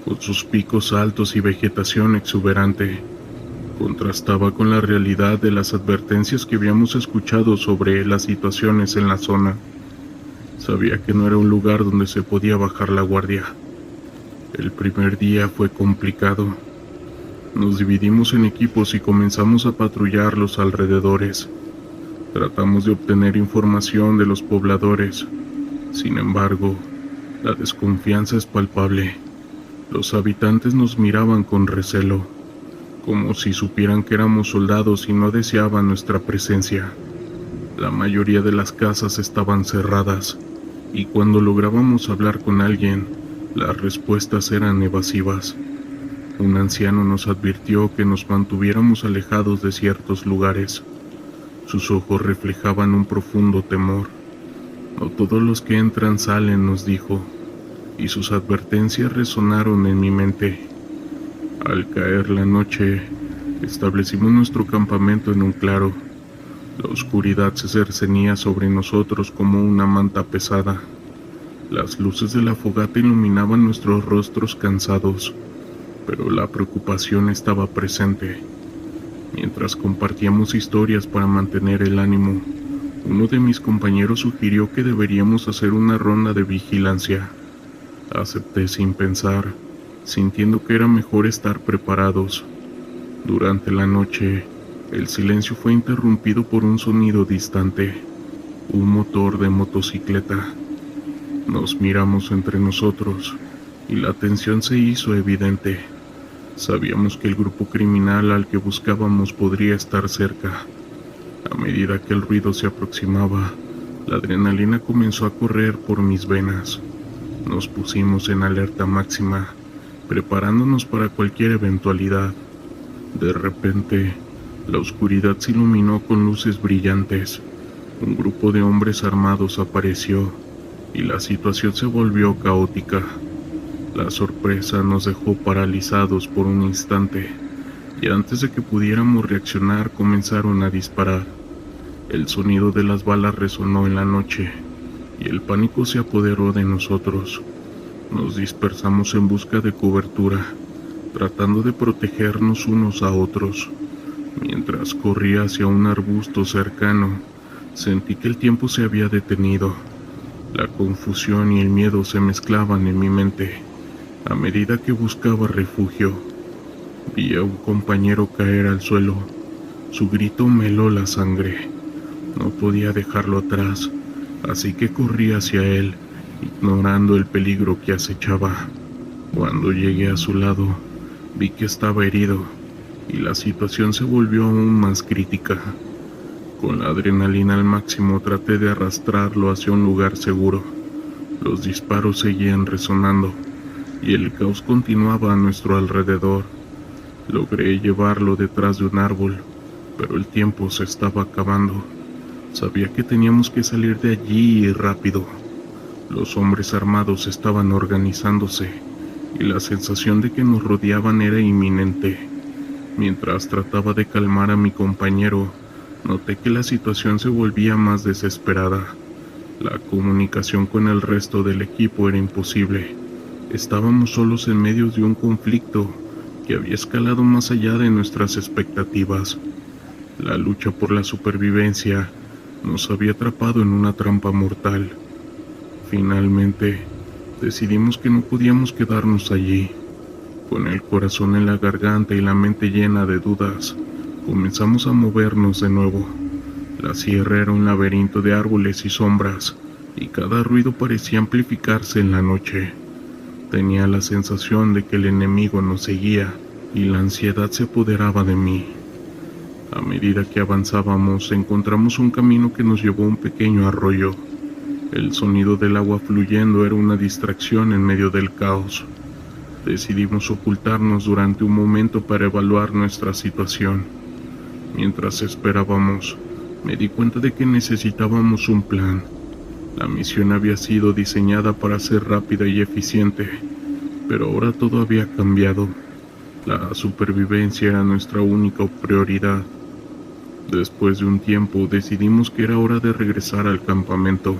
con sus picos altos y vegetación exuberante, contrastaba con la realidad de las advertencias que habíamos escuchado sobre las situaciones en la zona. Sabía que no era un lugar donde se podía bajar la guardia. El primer día fue complicado. Nos dividimos en equipos y comenzamos a patrullar los alrededores. Tratamos de obtener información de los pobladores. Sin embargo, la desconfianza es palpable. Los habitantes nos miraban con recelo, como si supieran que éramos soldados y no deseaban nuestra presencia. La mayoría de las casas estaban cerradas, y cuando lográbamos hablar con alguien, las respuestas eran evasivas. Un anciano nos advirtió que nos mantuviéramos alejados de ciertos lugares. Sus ojos reflejaban un profundo temor. No todos los que entran salen, nos dijo, y sus advertencias resonaron en mi mente. Al caer la noche, establecimos nuestro campamento en un claro. La oscuridad se cernía sobre nosotros como una manta pesada. Las luces de la fogata iluminaban nuestros rostros cansados, pero la preocupación estaba presente. Mientras compartíamos historias para mantener el ánimo, uno de mis compañeros sugirió que deberíamos hacer una ronda de vigilancia. Acepté sin pensar, sintiendo que era mejor estar preparados. Durante la noche, el silencio fue interrumpido por un sonido distante, un motor de motocicleta. Nos miramos entre nosotros, y la tensión se hizo evidente. Sabíamos que el grupo criminal al que buscábamos podría estar cerca. A medida que el ruido se aproximaba, la adrenalina comenzó a correr por mis venas. Nos pusimos en alerta máxima, preparándonos para cualquier eventualidad. De repente, la oscuridad se iluminó con luces brillantes. Un grupo de hombres armados apareció, y la situación se volvió caótica. La sorpresa nos dejó paralizados por un instante, y antes de que pudiéramos reaccionar comenzaron a disparar. El sonido de las balas resonó en la noche, y el pánico se apoderó de nosotros. Nos dispersamos en busca de cobertura, tratando de protegernos unos a otros. Mientras corría hacia un arbusto cercano, sentí que el tiempo se había detenido. La confusión y el miedo se mezclaban en mi mente. A medida que buscaba refugio, vi a un compañero caer al suelo. Su grito me heló la sangre. No podía dejarlo atrás, así que corrí hacia él, ignorando el peligro que acechaba. Cuando llegué a su lado, vi que estaba herido, y la situación se volvió aún más crítica. Con la adrenalina al máximo traté de arrastrarlo hacia un lugar seguro. Los disparos seguían resonando, y el caos continuaba a nuestro alrededor. Logré llevarlo detrás de un árbol, pero el tiempo se estaba acabando. Sabía que teníamos que salir de allí y rápido. Los hombres armados estaban organizándose, y la sensación de que nos rodeaban era inminente. Mientras trataba de calmar a mi compañero, noté que la situación se volvía más desesperada. La comunicación con el resto del equipo era imposible. Estábamos solos en medio de un conflicto que había escalado más allá de nuestras expectativas. La lucha por la supervivencia nos había atrapado en una trampa mortal. Finalmente, decidimos que no podíamos quedarnos allí. Con el corazón en la garganta y la mente llena de dudas, comenzamos a movernos de nuevo. La sierra era un laberinto de árboles y sombras, y cada ruido parecía amplificarse en la noche. Tenía la sensación de que el enemigo nos seguía y la ansiedad se apoderaba de mí. A medida que avanzábamos, encontramos un camino que nos llevó a un pequeño arroyo. El sonido del agua fluyendo era una distracción en medio del caos. Decidimos ocultarnos durante un momento para evaluar nuestra situación. Mientras esperábamos, me di cuenta de que necesitábamos un plan. La misión había sido diseñada para ser rápida y eficiente, pero ahora todo había cambiado. La supervivencia era nuestra única prioridad. Después de un tiempo, decidimos que era hora de regresar al campamento.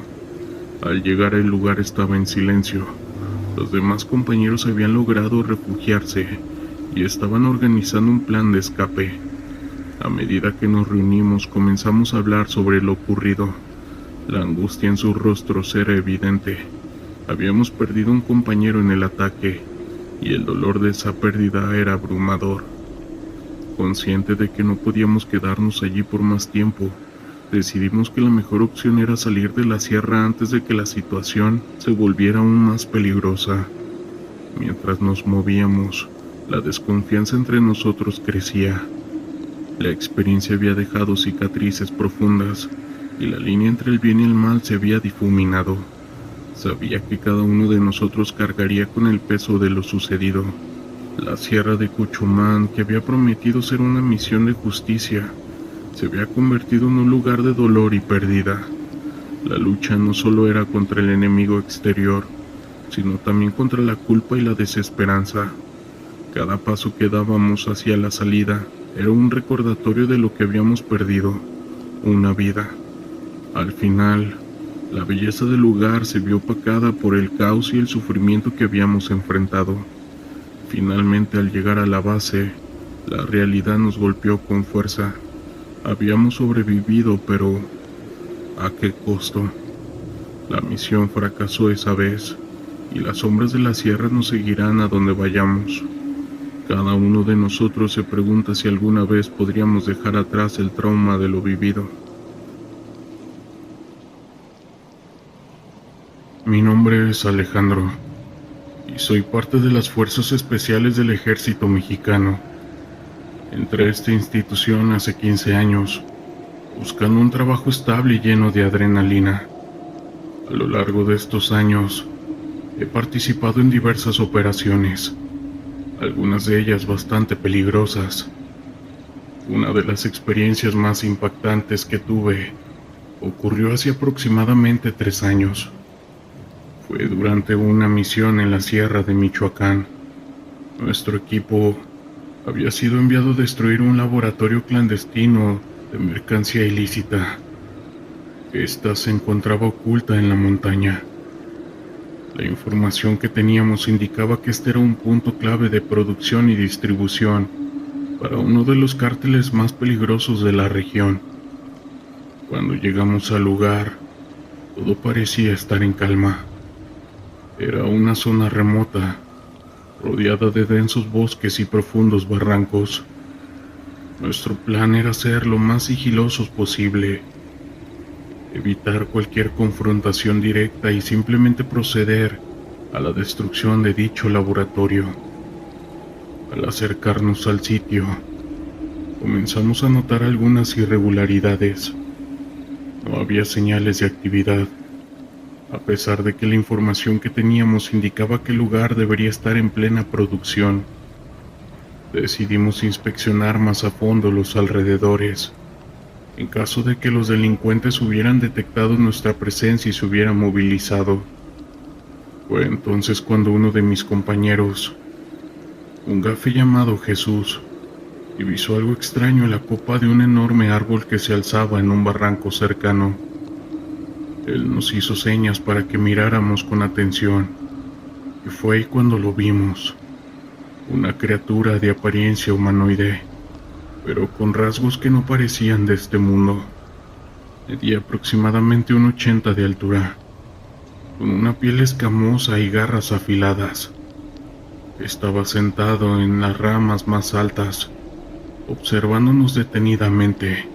Al llegar, el lugar estaba en silencio. Los demás compañeros habían logrado refugiarse y estaban organizando un plan de escape. A medida que nos reunimos, comenzamos a hablar sobre lo ocurrido. La angustia en sus rostros era evidente. Habíamos perdido un compañero en el ataque, y el dolor de esa pérdida era abrumador. Consciente de que no podíamos quedarnos allí por más tiempo, decidimos que la mejor opción era salir de la sierra antes de que la situación se volviera aún más peligrosa. Mientras nos movíamos, la desconfianza entre nosotros crecía. La experiencia había dejado cicatrices profundas, y la línea entre el bien y el mal se había difuminado. Sabía que cada uno de nosotros cargaría con el peso de lo sucedido. La sierra de Cuchumán, que había prometido ser una misión de justicia, se había convertido en un lugar de dolor y pérdida. La lucha no solo era contra el enemigo exterior, sino también contra la culpa y la desesperanza. Cada paso que dábamos hacia la salida era un recordatorio de lo que habíamos perdido, una vida. Al final, la belleza del lugar se vio opacada por el caos y el sufrimiento que habíamos enfrentado. Finalmente, al llegar a la base, la realidad nos golpeó con fuerza. Habíamos sobrevivido, pero ¿a qué costo? La misión fracasó esa vez, y las sombras de la sierra nos seguirán a donde vayamos. Cada uno de nosotros se pregunta si alguna vez podríamos dejar atrás el trauma de lo vivido. Mi nombre es Alejandro, y soy parte de las Fuerzas Especiales del Ejército Mexicano. Entré a esta institución hace 15 años, buscando un trabajo estable y lleno de adrenalina. A lo largo de estos años, he participado en diversas operaciones, algunas de ellas bastante peligrosas. Una de las experiencias más impactantes que tuve ocurrió hace aproximadamente 3 años. Fue durante una misión en la sierra de Michoacán. Nuestro equipo había sido enviado a destruir un laboratorio clandestino de mercancía ilícita. Esta se encontraba oculta en la montaña. La información que teníamos indicaba que este era un punto clave de producción y distribución para uno de los cárteles más peligrosos de la región. Cuando llegamos al lugar, todo parecía estar en calma. Era una zona remota, rodeada de densos bosques y profundos barrancos. Nuestro plan era ser lo más sigilosos posible, evitar cualquier confrontación directa y simplemente proceder a la destrucción de dicho laboratorio. Al acercarnos al sitio, comenzamos a notar algunas irregularidades. No había señales de actividad, a pesar de que la información que teníamos indicaba que el lugar debería estar en plena producción. Decidimos inspeccionar más a fondo los alrededores, en caso de que los delincuentes hubieran detectado nuestra presencia y se hubieran movilizado. Fue entonces cuando uno de mis compañeros, un gafe llamado Jesús, divisó algo extraño en la copa de un enorme árbol que se alzaba en un barranco cercano. Él nos hizo señas para que miráramos con atención, y fue ahí cuando lo vimos. Una criatura de apariencia humanoide, pero con rasgos que no parecían de este mundo. Medía aproximadamente 1,80 de altura, con una piel escamosa y garras afiladas. Estaba sentado en las ramas más altas, observándonos detenidamente,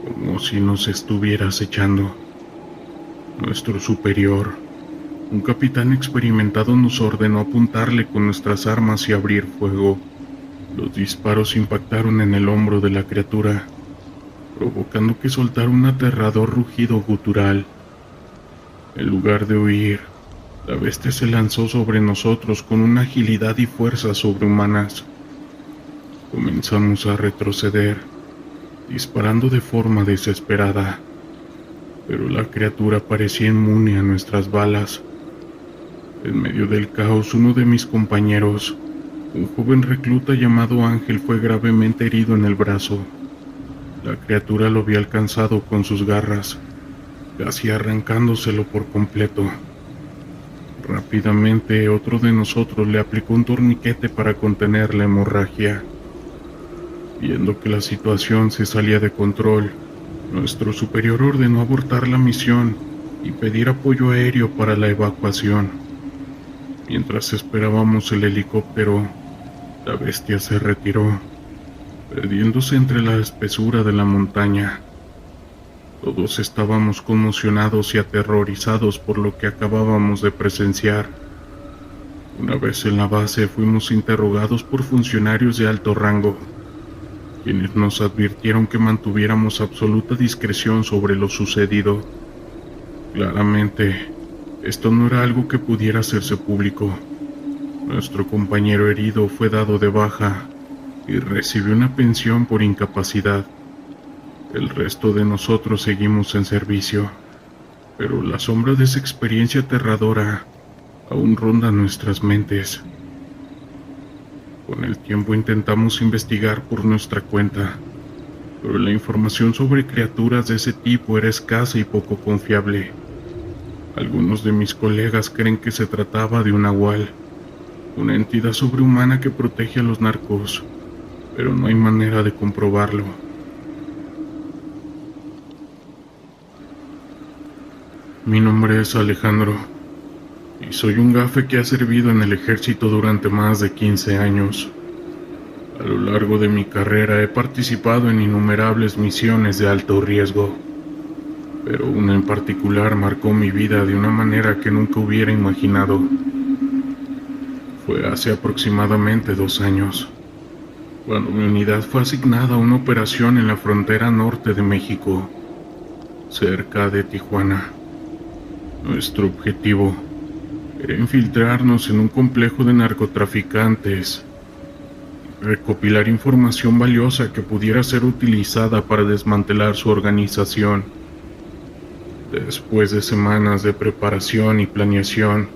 como si nos estuviera acechando. Nuestro superior, un capitán experimentado, nos ordenó apuntarle con nuestras armas y abrir fuego. Los disparos impactaron en el hombro de la criatura, provocando que soltara un aterrador rugido gutural. En lugar de huir, la bestia se lanzó sobre nosotros con una agilidad y fuerza sobrehumanas. Comenzamos a retroceder, disparando de forma desesperada, pero la criatura parecía inmune a nuestras balas. En medio del caos, uno de mis compañeros, un joven recluta llamado Ángel, fue gravemente herido en el brazo. La criatura lo había alcanzado con sus garras, casi arrancándoselo por completo. Rápidamente, otro de nosotros le aplicó un torniquete para contener la hemorragia. Viendo que la situación se salía de control, nuestro superior ordenó abortar la misión y pedir apoyo aéreo para la evacuación. Mientras esperábamos el helicóptero, la bestia se retiró, perdiéndose entre la espesura de la montaña. Todos estábamos conmocionados y aterrorizados por lo que acabábamos de presenciar. Una vez en la base, fuimos interrogados por funcionarios de alto rango, quienes nos advirtieron que mantuviéramos absoluta discreción sobre lo sucedido. Claramente, esto no era algo que pudiera hacerse público. Nuestro compañero herido fue dado de baja y recibió una pensión por incapacidad. El resto de nosotros seguimos en servicio, pero la sombra de esa experiencia aterradora aún ronda nuestras mentes. Con el tiempo intentamos investigar por nuestra cuenta, pero la información sobre criaturas de ese tipo era escasa y poco confiable. Algunos de mis colegas creen que se trataba de un nahual, una entidad sobrehumana que protege a los narcos, pero no hay manera de comprobarlo. Mi nombre es Alejandro, y soy un gafe que ha servido en el ejército durante más de 15 años. A lo largo de mi carrera he participado en innumerables misiones de alto riesgo, pero una en particular marcó mi vida de una manera que nunca hubiera imaginado. Fue hace aproximadamente 2 años, cuando mi unidad fue asignada a una operación en la frontera norte de México, cerca de Tijuana. Nuestro objetivo era infiltrarnos en un complejo de narcotraficantes y recopilar información valiosa que pudiera ser utilizada para desmantelar su organización. Después de semanas de preparación y planeación,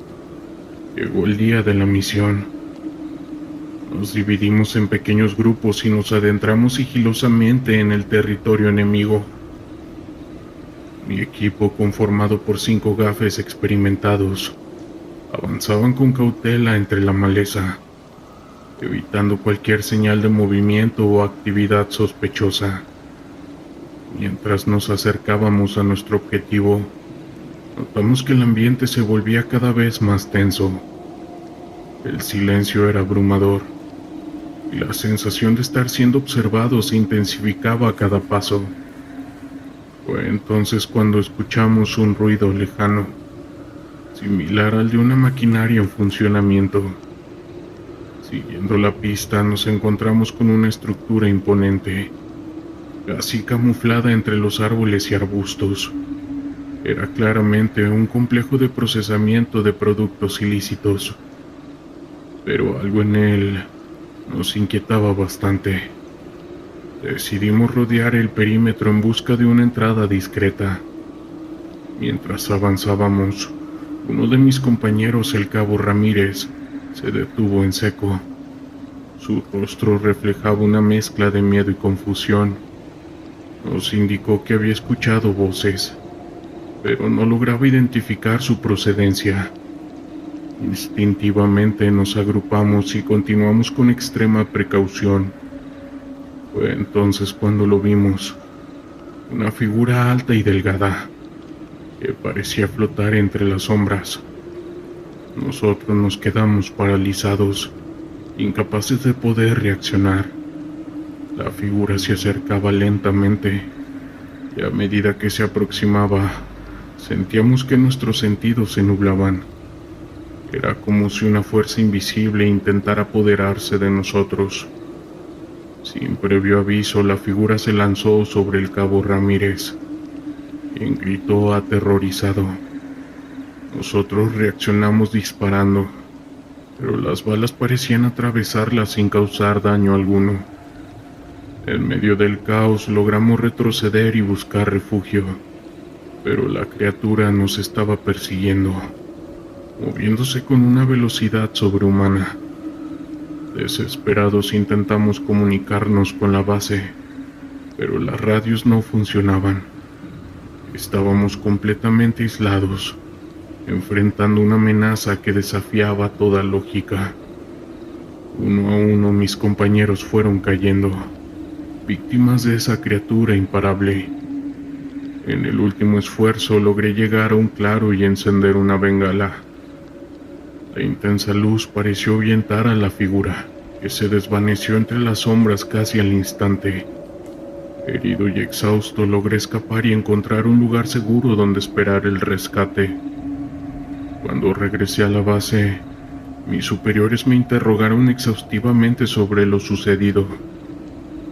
llegó el día de la misión. Nos dividimos en pequeños grupos y nos adentramos sigilosamente en el territorio enemigo. Mi equipo, conformado por 5 gafes experimentados, avanzaban con cautela entre la maleza, evitando cualquier señal de movimiento o actividad sospechosa. Mientras nos acercábamos a nuestro objetivo, notamos que el ambiente se volvía cada vez más tenso. El silencio era abrumador, y la sensación de estar siendo observados se intensificaba a cada paso. Fue entonces cuando escuchamos un ruido lejano, similar al de una maquinaria en funcionamiento. Siguiendo la pista, nos encontramos con una estructura imponente, casi camuflada entre los árboles y arbustos. Era claramente un complejo de procesamiento de productos ilícitos, pero algo en él nos inquietaba bastante. Decidimos rodear el perímetro en busca de una entrada discreta. Mientras avanzábamos, uno de mis compañeros, el cabo Ramírez, se detuvo en seco. Su rostro reflejaba una mezcla de miedo y confusión. Nos indicó que había escuchado voces, pero no lograba identificar su procedencia. Instintivamente nos agrupamos y continuamos con extrema precaución. Fue entonces cuando lo vimos, una figura alta y delgada, que parecía flotar entre las sombras. Nosotros nos quedamos paralizados, incapaces de poder reaccionar. La figura se acercaba lentamente, y a medida que se aproximaba, Sentíamos que nuestros sentidos se nublaban. Era como si una fuerza invisible intentara apoderarse de nosotros. Sin previo aviso, la figura se lanzó sobre el cabo Ramírez, quien gritó aterrorizado. Nosotros reaccionamos disparando, pero las balas parecían atravesarla sin causar daño alguno. En medio del caos logramos retroceder y buscar refugio, pero la criatura nos estaba persiguiendo, moviéndose con una velocidad sobrehumana. Desesperados intentamos comunicarnos con la base, pero las radios no funcionaban. Estábamos completamente aislados, enfrentando una amenaza que desafiaba toda lógica. Uno a uno mis compañeros fueron cayendo, víctimas de esa criatura imparable. En el último esfuerzo logré llegar a un claro y encender una bengala. La intensa luz pareció ahuyentar a la figura, que se desvaneció entre las sombras casi al instante. Herido y exhausto logré escapar y encontrar un lugar seguro donde esperar el rescate. Cuando regresé a la base, mis superiores me interrogaron exhaustivamente sobre lo sucedido.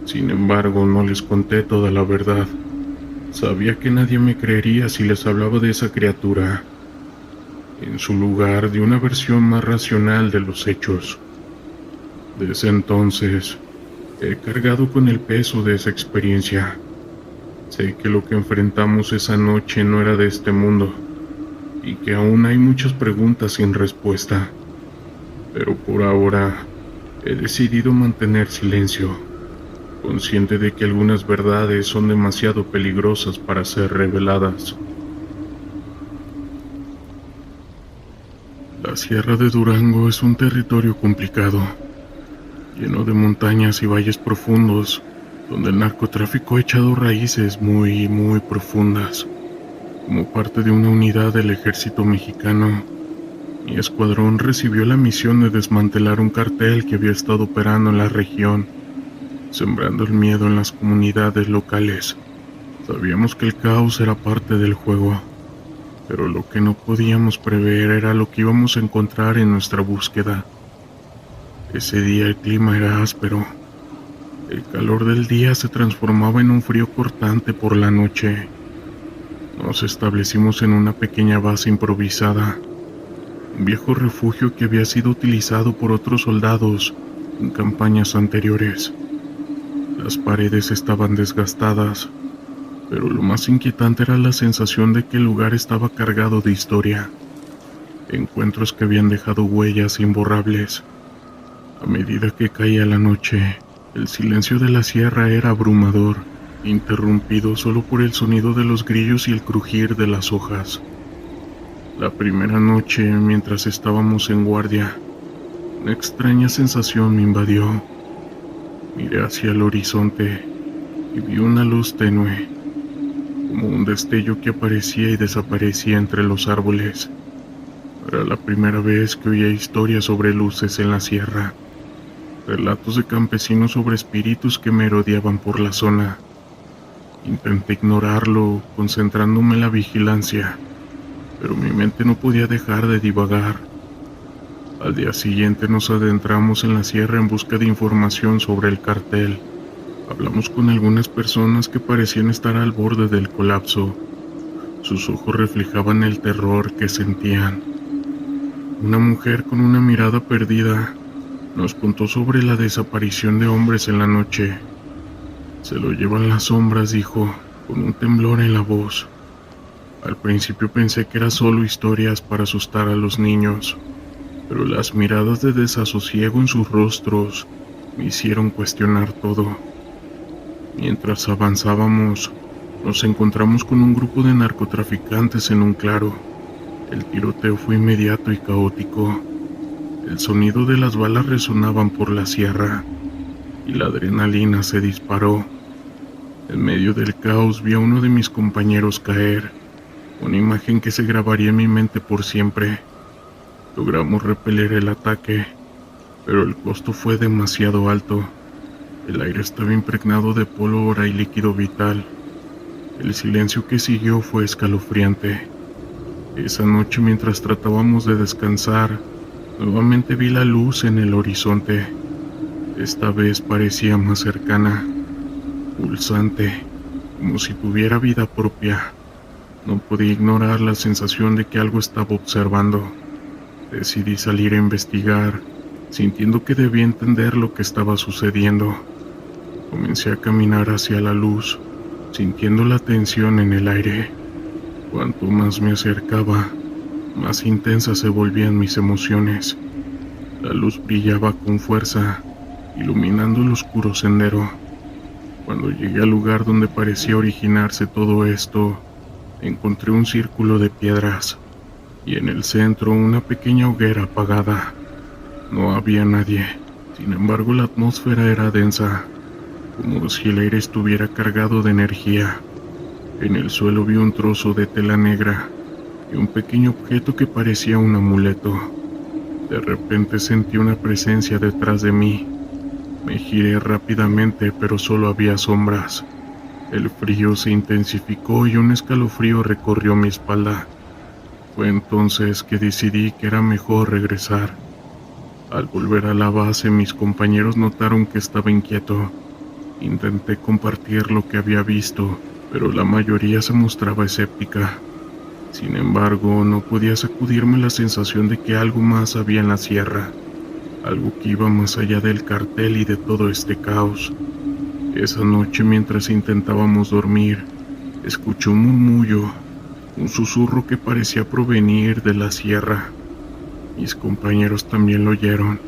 Sin embargo, no les conté toda la verdad. Sabía que nadie me creería si les hablaba de esa criatura. En su lugar, di una versión más racional de los hechos. Desde entonces, he cargado con el peso de esa experiencia. Sé que lo que enfrentamos esa noche no era de este mundo, y que aún hay muchas preguntas sin respuesta. Pero por ahora, he decidido mantener silencio, consciente de que algunas verdades son demasiado peligrosas para ser reveladas. La Sierra de Durango es un territorio complicado, lleno de montañas y valles profundos, donde el narcotráfico ha echado raíces muy profundas. Como parte de una unidad del ejército mexicano, mi escuadrón recibió la misión de desmantelar un cartel que había estado operando en la región, sembrando el miedo en las comunidades locales. Sabíamos que el caos era parte del juego, pero lo que no podíamos prever era lo que íbamos a encontrar en nuestra búsqueda. Ese día el clima era áspero. El calor del día se transformaba en un frío cortante por la noche. Nos establecimos en una pequeña base improvisada, un viejo refugio que había sido utilizado por otros soldados en campañas anteriores. Las paredes estaban desgastadas, pero lo más inquietante era la sensación de que el lugar estaba cargado de historia, encuentros que habían dejado huellas imborrables. A medida que caía la noche, el silencio de la sierra era abrumador, interrumpido solo por el sonido de los grillos y el crujir de las hojas. La primera noche, mientras estábamos en guardia, una extraña sensación me invadió. Miré hacia el horizonte y vi una luz tenue, como un destello que aparecía y desaparecía entre los árboles. Era la primera vez que oía historias sobre luces en la sierra, relatos de campesinos sobre espíritus que merodeaban por la zona. Intenté ignorarlo, concentrándome en la vigilancia, pero mi mente no podía dejar de divagar. Al día siguiente nos adentramos en la sierra en busca de información sobre el cartel. Hablamos con algunas personas que parecían estar al borde del colapso. Sus ojos reflejaban el terror que sentían. Una mujer con una mirada perdida nos contó sobre la desaparición de hombres en la noche. Se lo llevan las sombras, dijo, con un temblor en la voz. Al principio pensé que era solo historias para asustar a los niños, pero las miradas de desasosiego en sus rostros me hicieron cuestionar todo. Mientras avanzábamos, nos encontramos con un grupo de narcotraficantes en un claro. El tiroteo fue inmediato y caótico. El sonido de las balas resonaban por la sierra y la adrenalina se disparó. En medio del caos vi a uno de mis compañeros caer, una imagen que se grabaría en mi mente por siempre. Logramos repeler el ataque, pero el costo fue demasiado alto. El aire estaba impregnado de pólvora y líquido vital. El silencio que siguió fue escalofriante. Esa noche, mientras tratábamos de descansar, nuevamente vi la luz en el horizonte. Esta vez parecía más cercana, pulsante, como si tuviera vida propia. No podía ignorar la sensación de que algo estaba observando. Decidí salir a investigar, sintiendo que debía entender lo que estaba sucediendo. Comencé a caminar hacia la luz, sintiendo la tensión en el aire. Cuanto más me acercaba, más intensas se volvían mis emociones. La luz brillaba con fuerza, iluminando el oscuro sendero. Cuando llegué al lugar donde parecía originarse todo esto, encontré un círculo de piedras y en el centro una pequeña hoguera apagada. No había nadie, sin embargo la atmósfera era densa, como si el aire estuviera cargado de energía. En el suelo vi un trozo de tela negra y un pequeño objeto que parecía un amuleto. De repente sentí una presencia detrás de mí. Me giré rápidamente, pero solo había sombras. El frío se intensificó y un escalofrío recorrió mi espalda. Fue entonces que decidí que era mejor regresar. Al volver a la base, mis compañeros notaron que estaba inquieto. Intenté compartir lo que había visto, pero la mayoría se mostraba escéptica. Sin embargo, no podía sacudirme la sensación de que algo más había en la sierra, algo que iba más allá del cartel y de todo este caos. Esa noche, mientras intentábamos dormir, escuché un murmullo, un susurro que parecía provenir de la sierra. Mis compañeros también lo oyeron,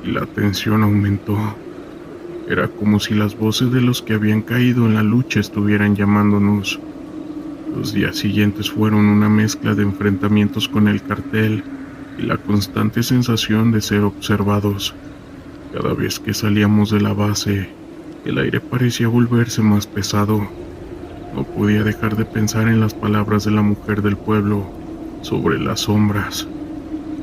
y la tensión aumentó. Era como si las voces de los que habían caído en la lucha estuvieran llamándonos. Los días siguientes fueron una mezcla de enfrentamientos con el cartel y la constante sensación de ser observados. Cada vez que salíamos de la base, el aire parecía volverse más pesado. No podía dejar de pensar en las palabras de la mujer del pueblo sobre las sombras.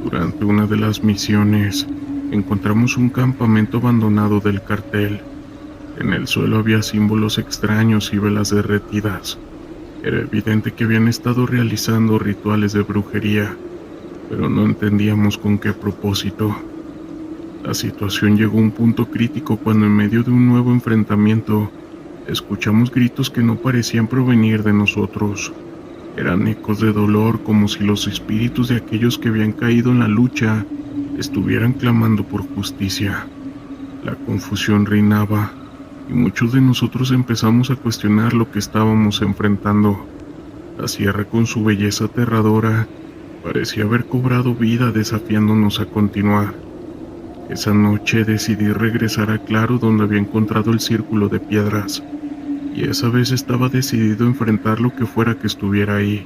Durante una de las misiones, encontramos un campamento abandonado del cartel. En el suelo había símbolos extraños y velas derretidas. Era evidente que habían estado realizando rituales de brujería, pero no entendíamos con qué propósito. La situación llegó a un punto crítico cuando en medio de un nuevo enfrentamiento, escuchamos gritos que no parecían provenir de nosotros. Eran ecos de dolor, como si los espíritus de aquellos que habían caído en la lucha estuvieran clamando por justicia. La confusión reinaba, y muchos de nosotros empezamos a cuestionar lo que estábamos enfrentando. La sierra, con su belleza aterradora, parecía haber cobrado vida, desafiándonos a continuar. Esa noche decidí regresar a Claro, donde había encontrado el círculo de piedras, y esa vez estaba decidido a enfrentar lo que fuera que estuviera ahí.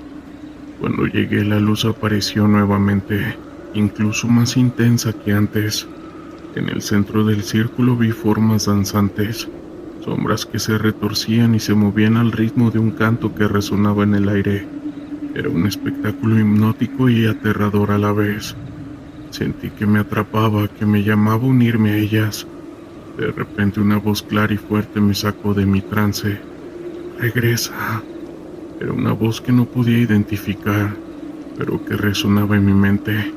Cuando llegué, la luz apareció nuevamente, incluso más intensa que antes. En el centro del círculo vi formas danzantes, sombras que se retorcían y se movían al ritmo de un canto que resonaba en el aire. Era un espectáculo hipnótico y aterrador a la vez. Sentí que me atrapaba, que me llamaba a unirme a ellas. De repente una voz clara y fuerte me sacó de mi trance. «Regresa». Era una voz que no podía identificar, pero que resonaba en mi mente.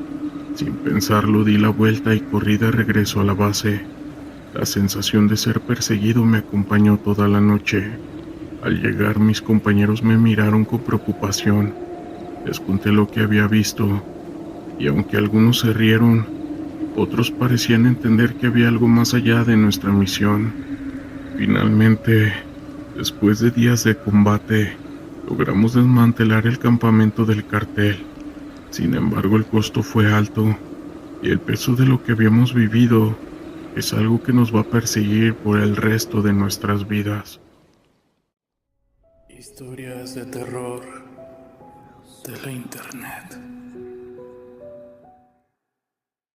Sin pensarlo, di la vuelta y corrí de regreso a la base. La sensación de ser perseguido me acompañó toda la noche. Al llegar, mis compañeros me miraron con preocupación. Les conté lo que había visto, y aunque algunos se rieron, otros parecían entender que había algo más allá de nuestra misión. Finalmente, después de días de combate, logramos desmantelar el campamento del cartel. Sin embargo, el costo fue alto, y el peso de lo que habíamos vivido es algo que nos va a perseguir por el resto de nuestras vidas. Historias de terror de la internet.